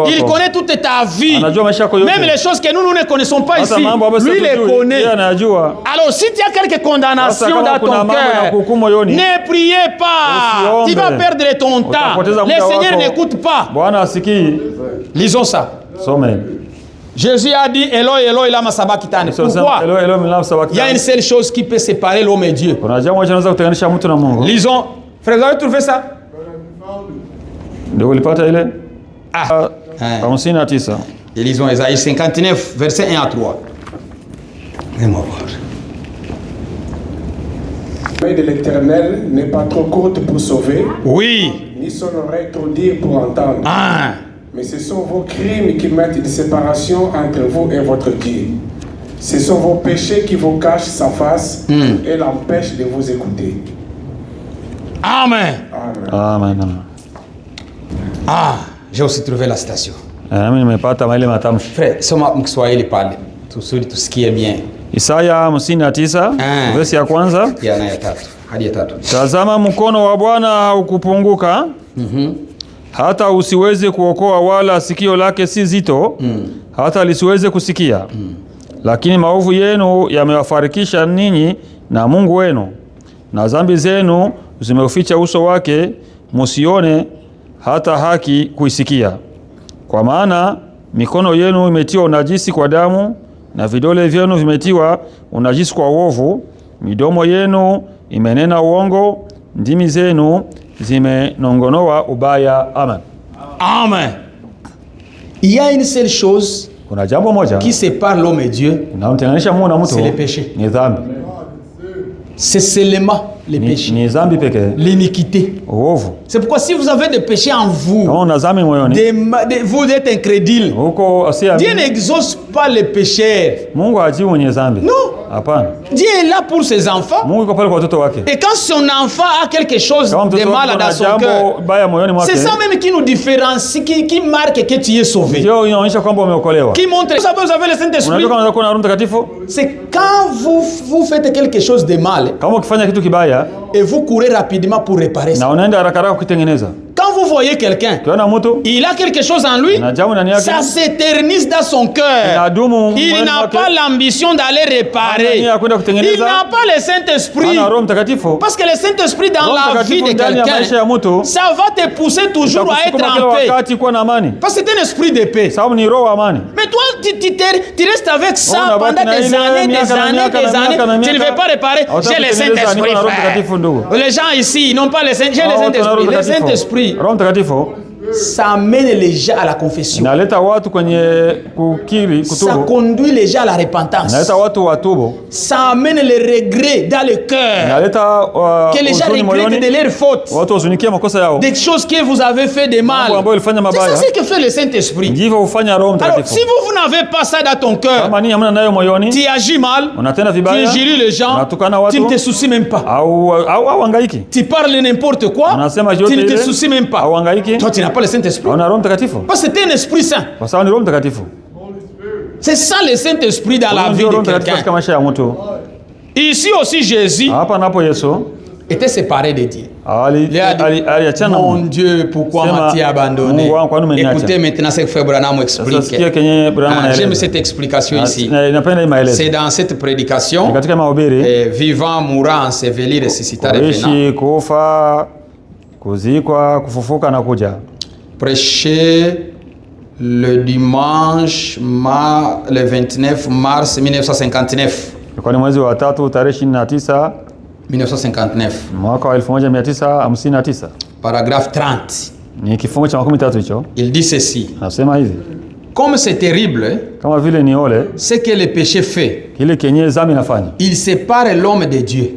Il connaît toute ta vie. Même les choses que nous ne connaissons pas ici, lui les connaît. Alors si tu as quelques condamnations dans ton cœur, ne priez pas. Tu vas perdre ton temps. Le Seigneur n'écoute pas. Lisons ça. Jésus a dit Eloi, Eloi, lama sabachthani. Pourquoi? Il y a une seule chose qui peut séparer l'homme et Dieu. Lisons. Frère, vous avez trouvé ça? Et lisons Ésaïe 59, verset 1 à 3. Aimons voir. La main de l'Éternel n'est pas trop courte pour sauver. Oui. Ni son oreille trop dire pour entendre. Mais ce sont vos crimes qui mettent une séparation entre vous et votre Dieu. Ce sont vos péchés qui vous cachent sa face et l'empêchent de vous écouter. Amen. Amen. Ah, j'ai aussi trouvé la citation. Frère, soma mkiswahili pale. Tout ce qui est bien. Isaya 59 verse ya kwanza hadi ya tatu. Tazama, mkono wa Bwana haukupunguka hata usiweze kuokoa, wala sikio lake si zito hata lisiweze kusikia. Lakini maovu yenu yamewafarikisha ninyi na Mungu wenu, na dhambi zenu zimeuficha uso wake, musione hata haki kuisikia. Kwa maana mikono yenu imetiwa unajisi kwa damu, na vidole vyenu vimetiwa unajisi kwa uovu. Midomo yenu imenena uongo, ndimi zenu zimenongonoa ubaya. Amen. Amen. Il y a une seule chose qui sépare l'homme et Dieu, c'est le péché. C'est seulement les péchés, l'iniquité. C'est pourquoi si vous avez des péchés en vous, vous êtes incrédule. Dieu n'exauce pas les pécheurs. Non. Dieu est là pour ses enfants. Et quand son enfant a quelque chose de mal dans son cœur, c'est ça même qui nous différencie, qui marque que tu es sauvé. Qui montre. Vous avez le Saint-Esprit. C'est quand vous faites quelque chose de mal et vous courez rapidement pour réparer ça. Quand vous voyez quelqu'un, il a quelque chose en lui, ça s'éternise dans son cœur. Il n'a pas l'ambition d'aller réparer. Il n'a pas le Saint-Esprit. Parce que le Saint-Esprit dans la vie de quelqu'un, ça va te pousser toujours à être en paix. Parce que c'est un esprit de paix. Mais toi, tu restes avec ça pendant des années, tu ne veux pas réparer. J'ai le Saint-Esprit, frère. Les gens ici, ils n'ont pas le Saint-Esprit. J'ai le Saint-Esprit. Ça amène les gens à la confession. Ça conduit les gens à la repentance. Ça amène les regrets dans le cœur. Que les gens regrettent de leurs fautes. Des choses que vous avez fait de mal. C'est ça ce que fait le Saint-Esprit. Alors, si vous n'avez pas ça dans ton cœur, tu agis mal, tu injures les gens, tu ne te soucies même pas. Tu parles n'importe quoi, tu ne te soucies même pas. Toi, tu n'as pas le Saint-Esprit. Parce que c'est un esprit saint. C'est ça le Saint-Esprit dans la vie de quelqu'un. Ici aussi Jésus était séparé de Dieu. Il a dit, mon Dieu, pourquoi m'as-tu abandonné? Écoutez maintenant ce que Frère Branham explique. J'aime cette explication ici. C'est dans cette prédication, vivant, mourant, enseveli, ressuscité, revenant. Prêché le dimanche, le 29 mars 1959. 1959. Paragraphe 30. Il dit ceci. Comme c'est terrible, ce que le péché fait, il sépare l'homme de Dieu.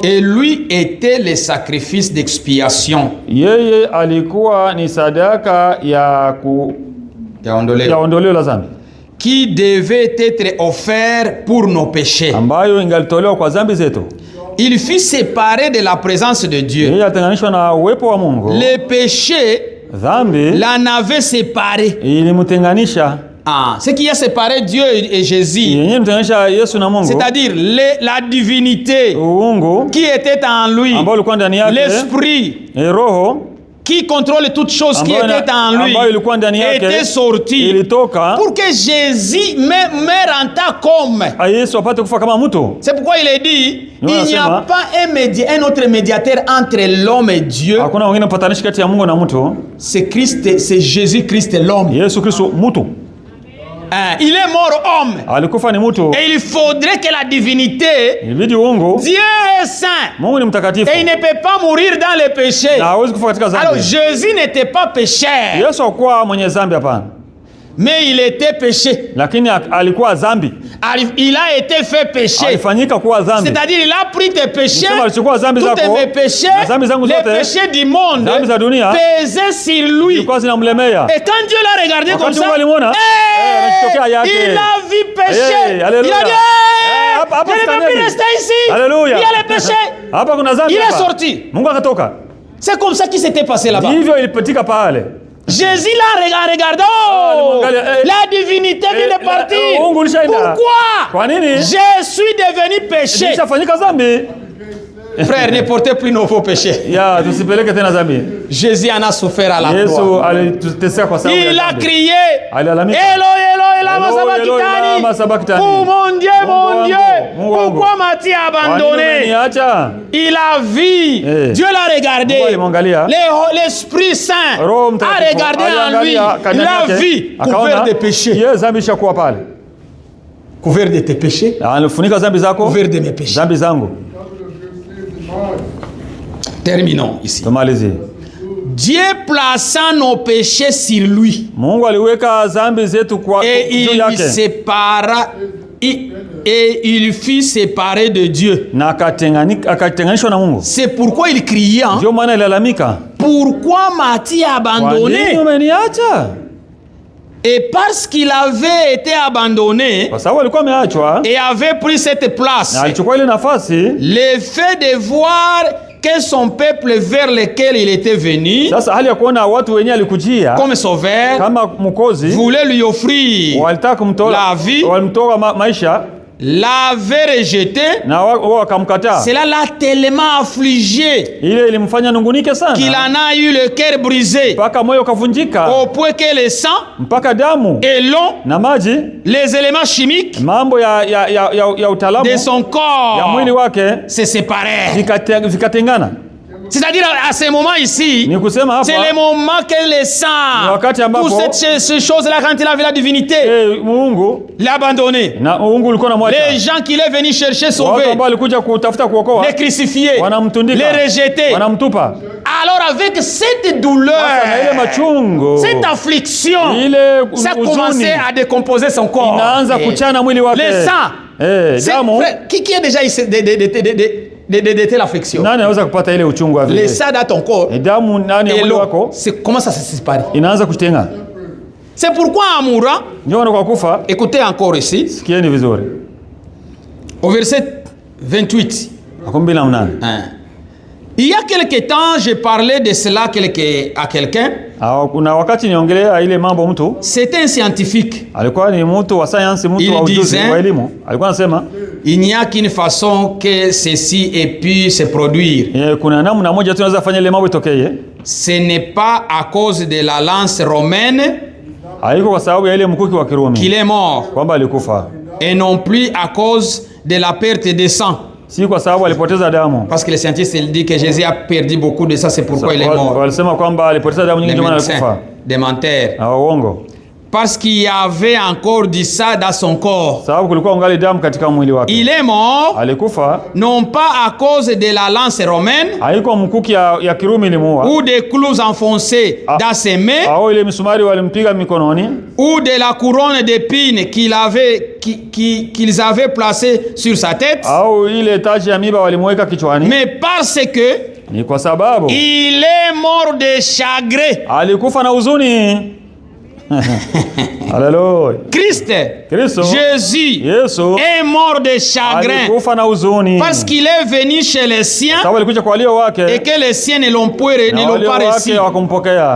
Et lui était le sacrifice d'expiation. Qui devait être offert pour nos péchés. Il fut séparé de la présence de Dieu. Le péché l'en avait séparé. Ce qui a séparé Dieu et Jésus, c'est-à-dire la divinité qui était en lui, l'esprit qui contrôle toutes choses qui étaient en lui, était sorti pour que Jésus meure en tant qu'homme. C'est pourquoi il est dit, il n'y a pas un autre médiateur entre l'homme et Dieu. C'est Christ, c'est Jésus-Christ l'homme. Il est mort homme. Et il faudrait que la divinité, Dieu est saint. Et il ne peut pas mourir dans le péché. Alors Jésus n'était pas pécheur. Mais il était péché. Il a été fait péché. C'est-à-dire il a pris tes péchés, tous mes péchés, les péchés du monde, pesaient sur lui. Et quand Dieu l'a regardé comme ça, il a vu péché. Il a dit, je ne peux plus rester ici. Il y a le péché. Il est sorti. C'est comme ça qu'il s'était passé là-bas. Jésus l'a regardé, la divinité vient de partir. Pourquoi? Je suis devenu péché. Frère, ne portez plus nos faux péchés. Jésus en a souffert à la croix. Il a crié, Eloi, lama sabachthani. Oh mon Dieu, pourquoi m'as-tu abandonné? Il a vu, Dieu l'a regardé. L'Esprit Saint a regardé en lui. Il a vu, couvert de péchés. Couvert de tes péchés. Couvert de mes péchés. Terminons ici. Dieu plaça nos péchés sur lui. Et il sépara. Et il fut séparé de Dieu. C'est pourquoi il criait. Pourquoi m'as-tu abandonné? Et parce qu'il avait été abandonné et avait pris cette place, le fait de voir que son peuple vers lequel il était venu comme sauveur voulait lui offrir la vie, l'avait rejeté. Cela l'a tellement affligé qu'il en a eu le cœur brisé au point que le sang et l'eau, les éléments chimiques de son corps se séparèrent. C'est-à-dire à ce moment ici, Ni kusema hapa c'est le moment que le sang, wakati ambapo toutes ces choses-là, quand il avait la divinité, Mungu l'a abandonné. na Mungu ulikuwa namwacha. Les gens qu'il est venu chercher, Watu sauver, ambao walikuja kutafuta kuokoa les crucifier, wanamtundika, les rejeter. wanamtupa. Alors avec cette douleur, Sasa na ile machungu, cette affliction, ile ça huzuni, commençait à décomposer son corps. inaanza kuchana mwili wake. Le sang. Damu. Qui a déjà de l'affliction? Nani anaweza kupata ile uchungu wa Le vile? sang dans ton corps. Damu ndani ya Et mwili l'eau, wako comment ça se sépare? inaanza kutenga. C'est pourquoi en mourant, Ndio kwa kufa, écoutez encore ici, sikieni vizuri. au verset 28. Makumi na mnane. Il y a quelque temps, je parlais de cela à quelqu'un. Kuna wakati niongelea ile mambo mtu. C'était un scientifique. Alikuwa ni mtu wa science, mtu wa ujuzi wa elimu. Alikuwa anasema, il n'y a qu'une façon que ceci ait pu se produire. Kuna namna moja tu tunaweza fanya ile mambo itokee. Ce n'est pas à cause de la lance romaine haiko kwa sababu ya ile mkuki wa Kirumi qu'il est mort. Kwamba alikufa. Et non plus à cause de la perte de sang. Si kwa sababu alipoteza damu. Parce que les scientifiques ils disent que Jésus a perdu beaucoup de sang, c'est pourquoi il est mort. Walisema kwamba alipoteza damu nyingi ndio maana alikufa. Des menteurs. Na waongo. Parce qu'il y avait encore du sang dans son corps. Sababu kulikuwa ungali damu katika mwili wake. Il est mort. Alikufa. Non pas à cause de la lance romaine. Haiko mkuki ya Kirumi ilimuua. Ou des clous enfoncés dans ses mains. Au ile misumari walimpiga mikononi. Ou de la couronne d'épines qu'ils avaient placée sur sa tête. Au ile taji ya miba walimweka kichwani. Mais parce que ni kwa sababu il est mort de chagrin. Alikufa na huzuni. Alléluia. Christ, Jésus est mort de chagrin parce qu'il est venu chez les siens et que les siens ne l'ont pas reçu.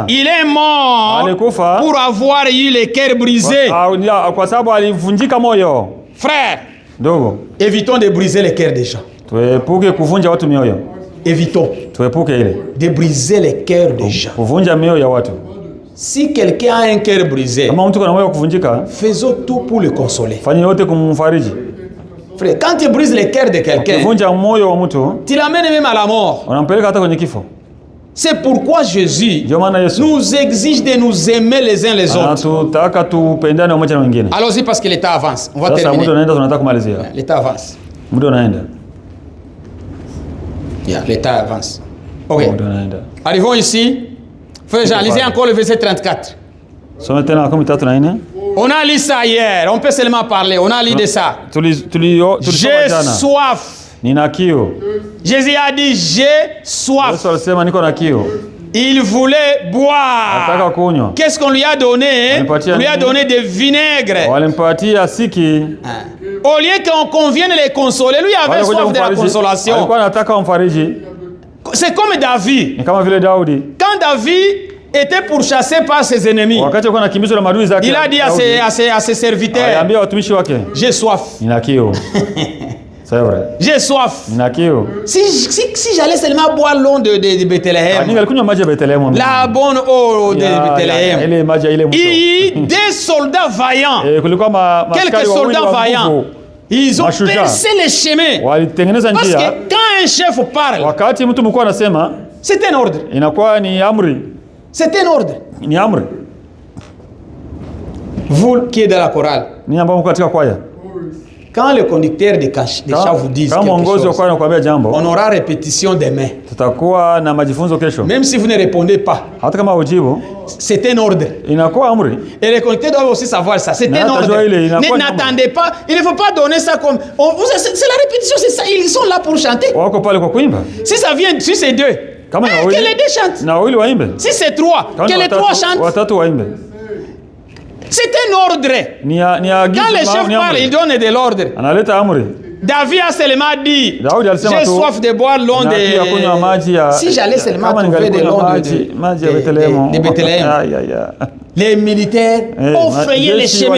Il est mort pour avoir eu le cœur brisé. Frère, évitons de briser le cœur des gens. Évitons de briser le cœur des gens. Si quelqu'un a un cœur brisé, faisons tout pour le consoler. Frère, quand tu brises le cœur de quelqu'un, tu l'amènes même à la mort. C'est pourquoi Jésus nous exige de nous aimer les uns les autres. Allons-y parce que l'état avance. On va terminer. L'état avance. L'état avance. Ok. Arrivons ici. Frère Jean, lisez encore le verset 34. On a lu ça hier, on peut seulement parler, on a lu de ça. J'ai soif. Jésus a dit j'ai soif. Il voulait boire. Qu'est-ce qu'on lui a donné? On lui a donné du vinaigre. Au lieu qu'on convienne les consoler, lui avait soif de la consolation. C'est comme David. Quand David était pourchassé par ses ennemis, il a dit à ses serviteurs, j'ai soif. C'est vrai. J'ai soif. Si j'allais seulement boire l'eau de Bethléem, la bonne eau de Bethléem, des soldats vaillants, quelques soldats vaillants, ils ont percé les chemins. Parce que quand un chef parle, c'est un ordre. C'est un ordre. Vous qui êtes dans la chorale, quand le conducteur de chant vous dit quelque chose, on aura répétition demain. Même si vous ne répondez pas, c'est un ordre. Et le conducteur doit aussi savoir ça. C'est un ordre. N'attendez pas. Il ne faut pas donner ça comme... C'est la répétition, c'est ça. Ils sont là pour chanter. Si ça vient, si c'est deux, que les deux chantent. Si c'est trois, que les trois chantent. C'est un ordre. Quand les chefs parlent, ils donnent de l'ordre. David a seulement dit, j'ai soif de boire l'eau de... Si j'allais seulement trouver de l'eau de Bethléem, les militaires ont frayé les chemins.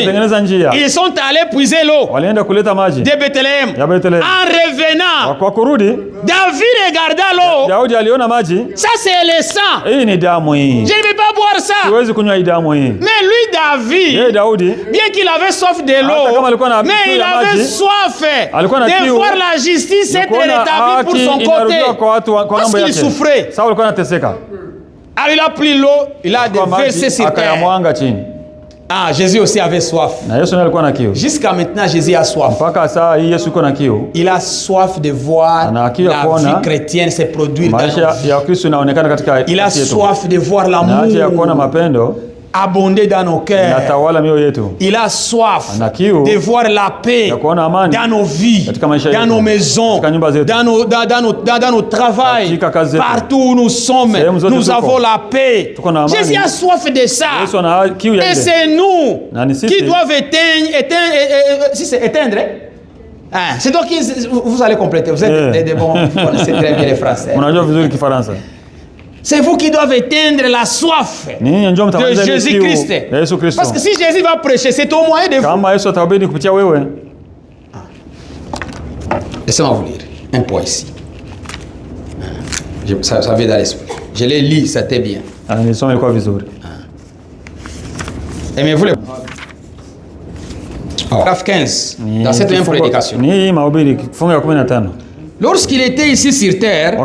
Ils sont allés puiser l'eau de Bethléem. En revenant, David regarda l'eau. Ça c'est le sang. Je ne vais pas boire ça. Mais lui Daudi, bien qu'il avait soif de l'eau, mais il avait soif de voir la justice être rétablie pour son côté, parce qu'il souffrait. Alors il a pris l'eau, il a déversé sur terre. Ah, Jésus aussi avait soif. Jusqu'à maintenant, Jésus a soif. Il a soif de voir la vie chrétienne se produire dans nos vies. Il a soif de voir l'amour abonder dans nos cœurs. Il a soif de voir la paix dans nos vies, dans nos maisons, dans nos travails, partout où nous sommes, nous avons la paix. Jésus a soif de ça. Et c'est nous qui doivent éteindre. C'est donc vous allez compléter. Vous êtes des bons, vous connaissez très bien les Français. C'est vous qui doivez éteindre la soif de Jésus-Christ. Parce que si Jésus va prêcher, c'est au moyen de vous. Laissez-moi vous lire un point ici. Ça vient dans l'esprit. Je l'ai lu, c'était bien. Aimez-vous les... Paragraphe 15, dans cette même prédication. Lorsqu'il était ici sur terre,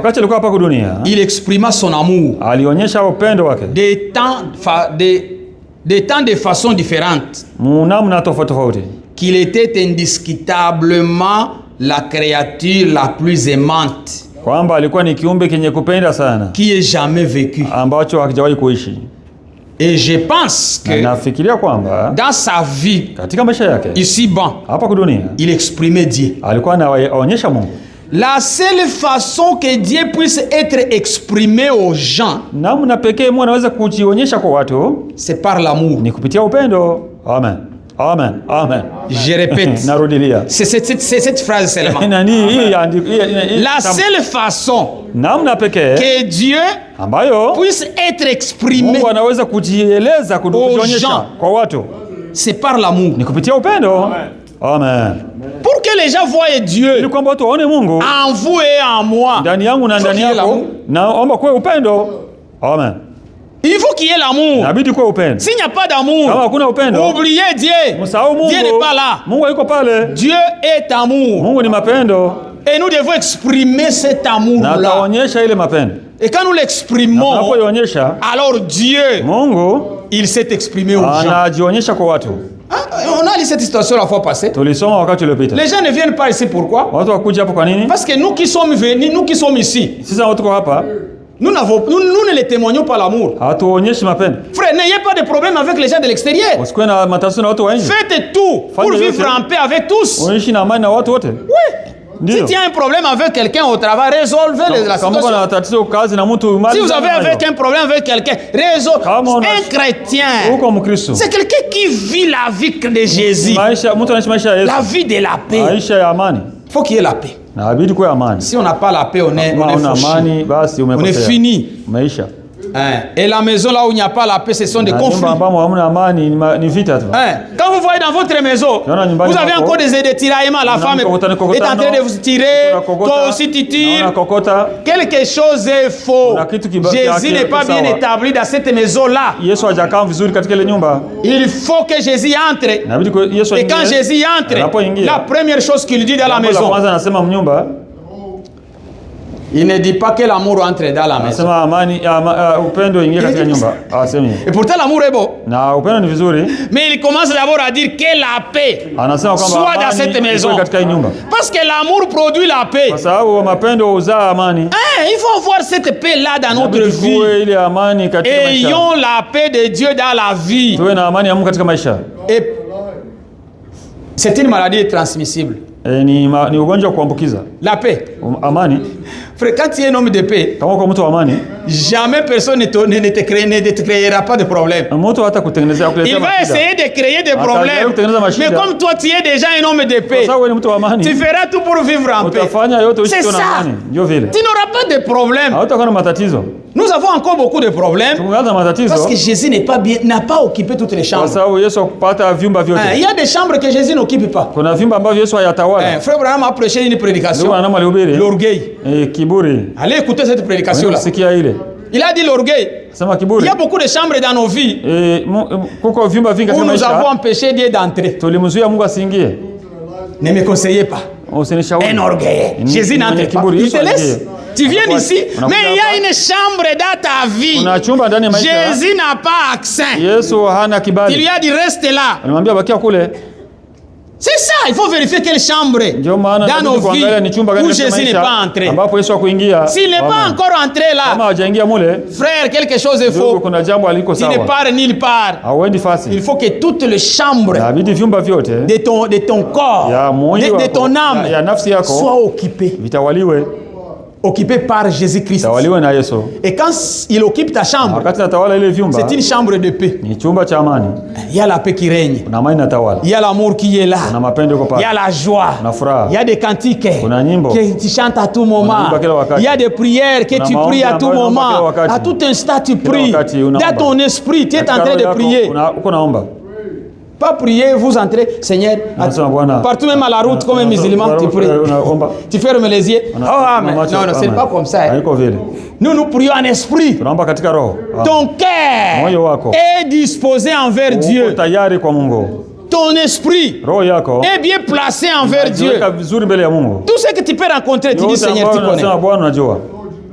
il exprima son amour des temps de façon différente. Qu'il était indiscutablement la créature la plus aimante qui ait jamais vécu. Et je pense que dans sa vie, ici-bas, il exprimait Dieu. La seule façon que Dieu puisse être exprimé aux gens, c'est par l'amour. Amen. Amen. Amen. Je répète. C'est cette phrase seulement. La seule façon que Dieu puisse être exprimé aux gens, c'est par l'amour. Amen. Pour que les gens voient Dieu en vous et en moi, Amen. il faut qu'il y ait l'amour. S'il n'y a pas d'amour, oubliez Dieu. Dieu n'est pas là. Dieu est amour. Et nous devons exprimer cet amour-là. Et quand nous l'exprimons, alors Dieu, il s'est exprimé aux gens. On a lu cette situation la fois passée. Les gens ne viennent pas ici, pourquoi? Parce que nous qui sommes venus, nous qui sommes ici, nous ne les témoignons pas l'amour. Frère, n'ayez pas de problème avec les gens de l'extérieur. Faites tout pour vivre en paix avec tous. Oui. Si tu as un problème avec quelqu'un au travail, résolvez la situation. Si vous avez un problème avec quelqu'un, résolvez. Un chrétien, c'est quelqu'un qui vit la vie de Jésus. La vie de la paix. Il faut qu'il y ait la paix. Si on n'a pas la paix, on est foutu. On est fini. Et la maison là où il n'y a pas la paix, ce sont des conflits. Quand vous voyez dans votre maison, vous avez encore des tiraillements, la femme est en train de vous tirer, toi aussi tu tires. Quelque chose est faux. Jésus n'est pas bien établi dans cette maison là. Il faut que Jésus entre. Et quand Jésus entre, la première chose qu'il dit dans la maison, il ne dit pas que l'amour entre dans la maison. Et pourtant l'amour est beau. Mais il commence d'abord à dire que la paix soit dans cette maison. Parce que l'amour produit la paix. Il faut avoir cette paix là dans notre vie. Ayons la paix de Dieu dans la vie. Et c'est une maladie transmissible. La paix. Frère, quand tu es un homme de paix, jamais personne ne te créera pas de problème. Il va essayer de créer des problèmes. Mais comme toi, tu es déjà un homme de paix, tu feras tout pour vivre en paix. C'est ça. Tu n'auras pas de problème. Nous avons encore beaucoup de problèmes parce que Jésus n'a pas occupé toutes les chambres. Il y a des chambres que Jésus n'occupe pas. Frère Branham a prêché une prédication, l'orgueil. Allez écouter cette prédication-là. Il a dit l'orgueil. Sema Il kiburi. y a beaucoup de chambres dans nos vies Kuko vyumba vingi où katika nous avons maisha. empêché Dieu d'entrer. Tulimzuia Mungu asiingie. Ne me conseillez pas. Usinishauri. Un orgueil. Jésus n'entre pas. Il te laisse. Tu viens d'ici, mais il y a une chambre dans ta vie. Kuna chumba ndani ya maisha. Jésus n'a pas accès. Yesu hana Il kibali. lui a dit reste là. Alimwambia bakia kule. C'est ça, il faut vérifier quelle chambre Ndio maana dans nos vies ni chumba gani où katika Jésus n'est maisha pas entré. ambapo Yesu hakuingia. S'il n'est pas encore entré Kama là, hajaingia mule, frère, quelque chose est faux. kuna jambo aliko Tu ne sawa. pars nulle part. Hauendi fasi. Il faut que toutes les chambres Inabidi vyumba vyote de ton corps, ya moyo de wako, ton âme, ya nafsi yako soient occupées. vitawaliwe, Occupées par Jésus-Christ. vitawaliwe na Yesu. Et quand il occupe ta chambre, Wakati natawala ile vyumba, c'est une chambre de paix. ni chumba cha amani. Il y a la paix qui règne. Kuna amani natawala. Il y a l'amour qui est là. Kuna mapendo yako Il y a pale. la joie. Kuna furaha. Il y a des cantiques Kuna nyimbo. que tu chantes à tout moment. Unaimba kila wakati. Il y a des prières que Kuna tu pries à maombi tout ambayo unaomba kila moment. wakati. À tout instant, tu Kila pries. wakati unaomba. Dans ton esprit, tu es en Katika train roho de yako, prier. uko naomba. Pas prier, vous entrez, Seigneur. Unasema Bwana. Partout, même à la route, comme un musulman, tu pries. Unaomba. Tu fermes les yeux. Oh, amen. Non, non, c'est pas comme ça. Haiko vile. Nous prions en esprit. Tunaomba katika roho. Ton cœur Moyo wako. est disposé envers Uko Dieu. tayari kwa Mungu. Ton esprit Roho yako est bien placé envers Dieu. jiweka vizuri mbele ya Mungu. Tout ce que tu peux rencontrer, tu dis Yote Seigneur, ambayo tu connais. unasema Bwana unajua.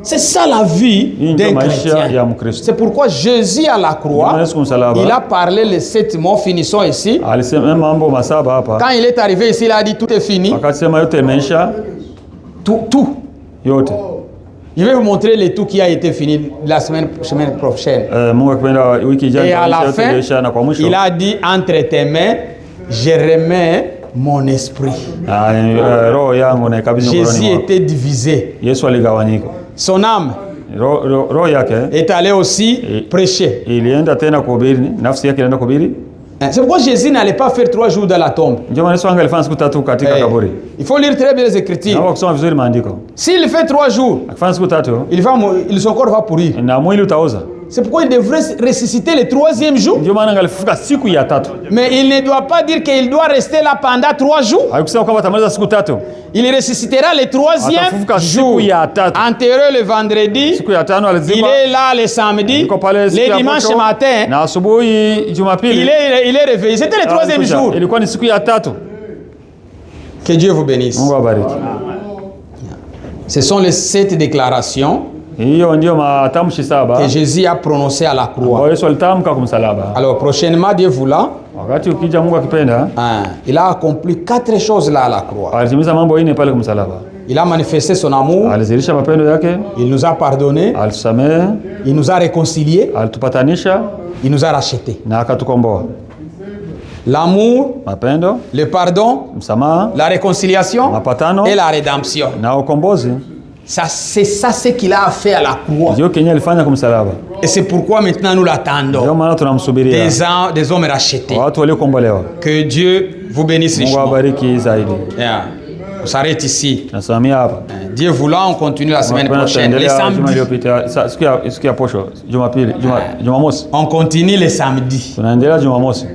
C'est ça la vie Hii ndio d'un maisha chrétien. ya Mkristo. C'est pourquoi Jésus à la croix, Ndio Yesu msalaba. il a parlé les 7 mots, finissons ici. Alisema mambo masaba hapa. Quand il est arrivé ici, il a dit tout est fini. Akasema yote imeisha, Tout. yote. Je vais vous montrer le tout qui a été fini la semaine prochaine. Mungu akipenda wiki ijayo Et à la yote fin, imeisha, na kwa mwisho il a dit entre tes mains, je remets mon esprit. roho yangu naikabidhi Jésus mikononi mwako. était divisé. Yesu aligawanyika. Son âme Roho yake est allée aussi prêcher. ilienda tena kuhubiri, nafsi yake ilienda kuhubiri. C'est pourquoi Jésus n'allait pas faire 3 jours dans la tombe. Ndio maana Yesu angelifanya siku 3 katika kaburi. Il faut lire très bien les Écritures. Na kusoma vizuri maandiko. S'il fait 3 jours, Akifanya siku 3, son corps va pourrir. na mwili utaoza. C'est pourquoi il devrait ressusciter le 3e jour. Ndio maana angalifufuka siku ya 3. Mais il ne doit pas dire qu'il doit rester là pendant 3 jours. Haikusema kwamba atamaliza siku 3. Il ressuscitera le 3e Atafufuka jour. siku ya 3. Enterré le vendredi. Siku ya 5 Il alizikwa. est là le samedi. Yuko pale siku Le ya dimanche mwisho, matin, na asubuhi Jumapili il est réveillé. C'était le 3e jour. ilikuwa ni siku ya 3. Que Dieu vous bénisse. Mungu awabariki. Ce sont les 7 déclarations Hiyo ndio matamshi 7 que Jésus a prononcées à la croix. kwa Yesu alitamka kumsalaba. Alors prochainement, Dieu voulant, Wakati ukija Mungu akipenda, il a accompli 4 choses là à la croix. alitimiza mambo 4 pale kumsalaba. Il a manifesté son amour, Alizirisha mapendo yake, il nous a pardonné, alitusamehe, il nous a réconciliés, alitupatanisha il nous a rachetés. na akatukomboa. L'amour, Mapendo, le pardon, msamaha, la réconciliation mapatano et la rédemption. na ukombozi C'est ça ce qu'il a fait à la croix. ndio kenye alifanya kumsalaba. Et c'est pourquoi maintenant nous Ndio l'attendons. maana tunamsubiria Des hommes rachetés. watu waliokombolewa. Que Dieu vous bénisse Mungu richement. awabariki zaidi. Yeah. On s'arrête ici. Nasimamia hapa. Dieu voulant, on continue la semaine prochaine. Les Juma samedis. iliyopita, siku ya posho, Jumapili, Jumamosi. On continue les samedis. Tunaendelea Jumamosi.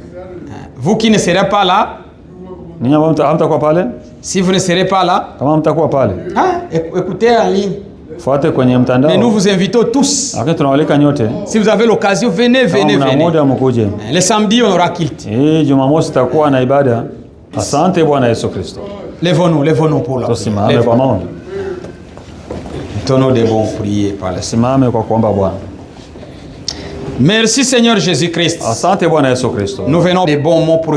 Vous qui ne serez pas là, Ninyi ambao hamtakuwa pale, si vous ne serez pas là, kama hamtakuwa pale, écoutez en ligne. fuate kwenye mtandao. Mais nous vous invitons tous. Lakini tunawalika nyote. Si vous avez l'occasion, venez. Kama mna muda mkuje. Le samedi, on aura culte. Jumamosi takuwa na ibada. Asante Bwana Yesu Kristo. Lèvons-nous pour la Tusimame kwa maombi. Tonneau de bon prier par la. Simame kwa kuomba Bwana. Merci Seigneur Jésus-Christ. Asante Bwana Yesu Kristo. Nous venons des bons mots pour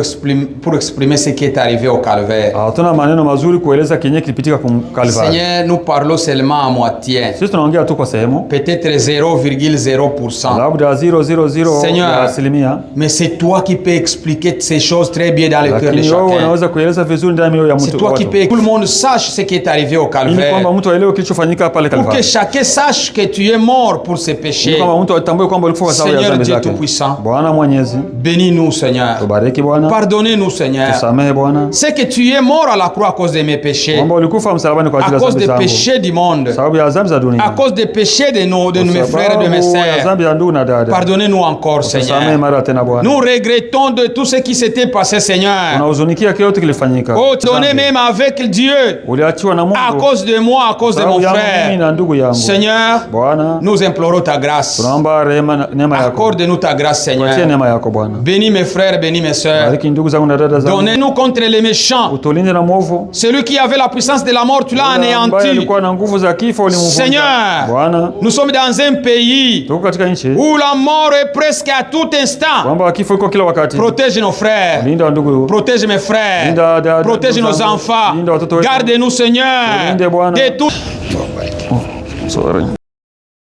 exprimer ce qui est arrivé au calvaire. Hatuna maneno mazuri kueleza kenye kilipitika kwa Kalvari. Seigneur, nous parlons seulement à moitié. Sisi tunaongea tu kwa sehemu. Peut-être 0,0%. Labda 0.00 Seigneur, ya asilimia. mais c'est toi qui peux expliquer ces choses très bien dans le cœur de Lakini wewe chacun. unaweza kueleza vizuri ndani ya mioyo ya C'est mtu. toi qui peux que tout le monde sache ce qui est arrivé au Ili calvaire. kwamba mtu aelewe kilichofanyika pale Pour que Kalvari. chacun sache que tu es mort pour ses Ili péchés. kwamba mtu atambue kwamba ulikufa kwa Si sababu ya Seigneur dhambi Dieu zake. Tout-Puissant, Bwana Mwenyezi, bénis-nous, Seigneur. tubariki Bwana, Pardonnez-nous, Seigneur. tusamehe Bwana, C'est que tu es mort à la croix à cause de mes péchés, kwamba ulikufa msalabani kwa à ajili ya cause dhambi des zangu, péchés du monde, sababu ya dhambi za dunia, à cause des péchés de mes frères et de mes sababu ya sœurs. dhambi ya ndugu na dada. Pardonnez-nous encore, Tusamehe Seigneur. mara tena Bwana. Nous regrettons de tout ce qui s'était passé, Seigneur. Unahuzunikia kile yote kilifanyika. Oh, tu es même avec Dieu Uliachiwa na à Mungu cause de moi, à cause de mon sababu yangu mimi frère. na ndugu yangu. Seigneur, Bwana, nous implorons ta grâce. tunaomba rehema, neema yako. Accorde-nous ta grâce, Tuachie Seigneur. neema yako Bwana. Bénis mes frères, bénis mes sœurs. Bariki ndugu zangu na dada zangu. Donnez-nous contre les méchants. Utulinde na mwovu. Celui qui avait la puissance de la mort, tu l'as Yule ambaye anéanti. alikuwa na nguvu za kifo ulimvunja. Seigneur, Bwana, nous sommes dans un pays tuko katika nchi où la mort est presque à tout instant. kwamba kifo iko kila wakati. Protège nos frères. Linda ndugu. Protège mes frères. Linda dada, Protège ndugu nos zangu. enfants. Linda watoto wetu. Garde-nous, Seigneur, Tulinde Bwana. de tout. Sorry.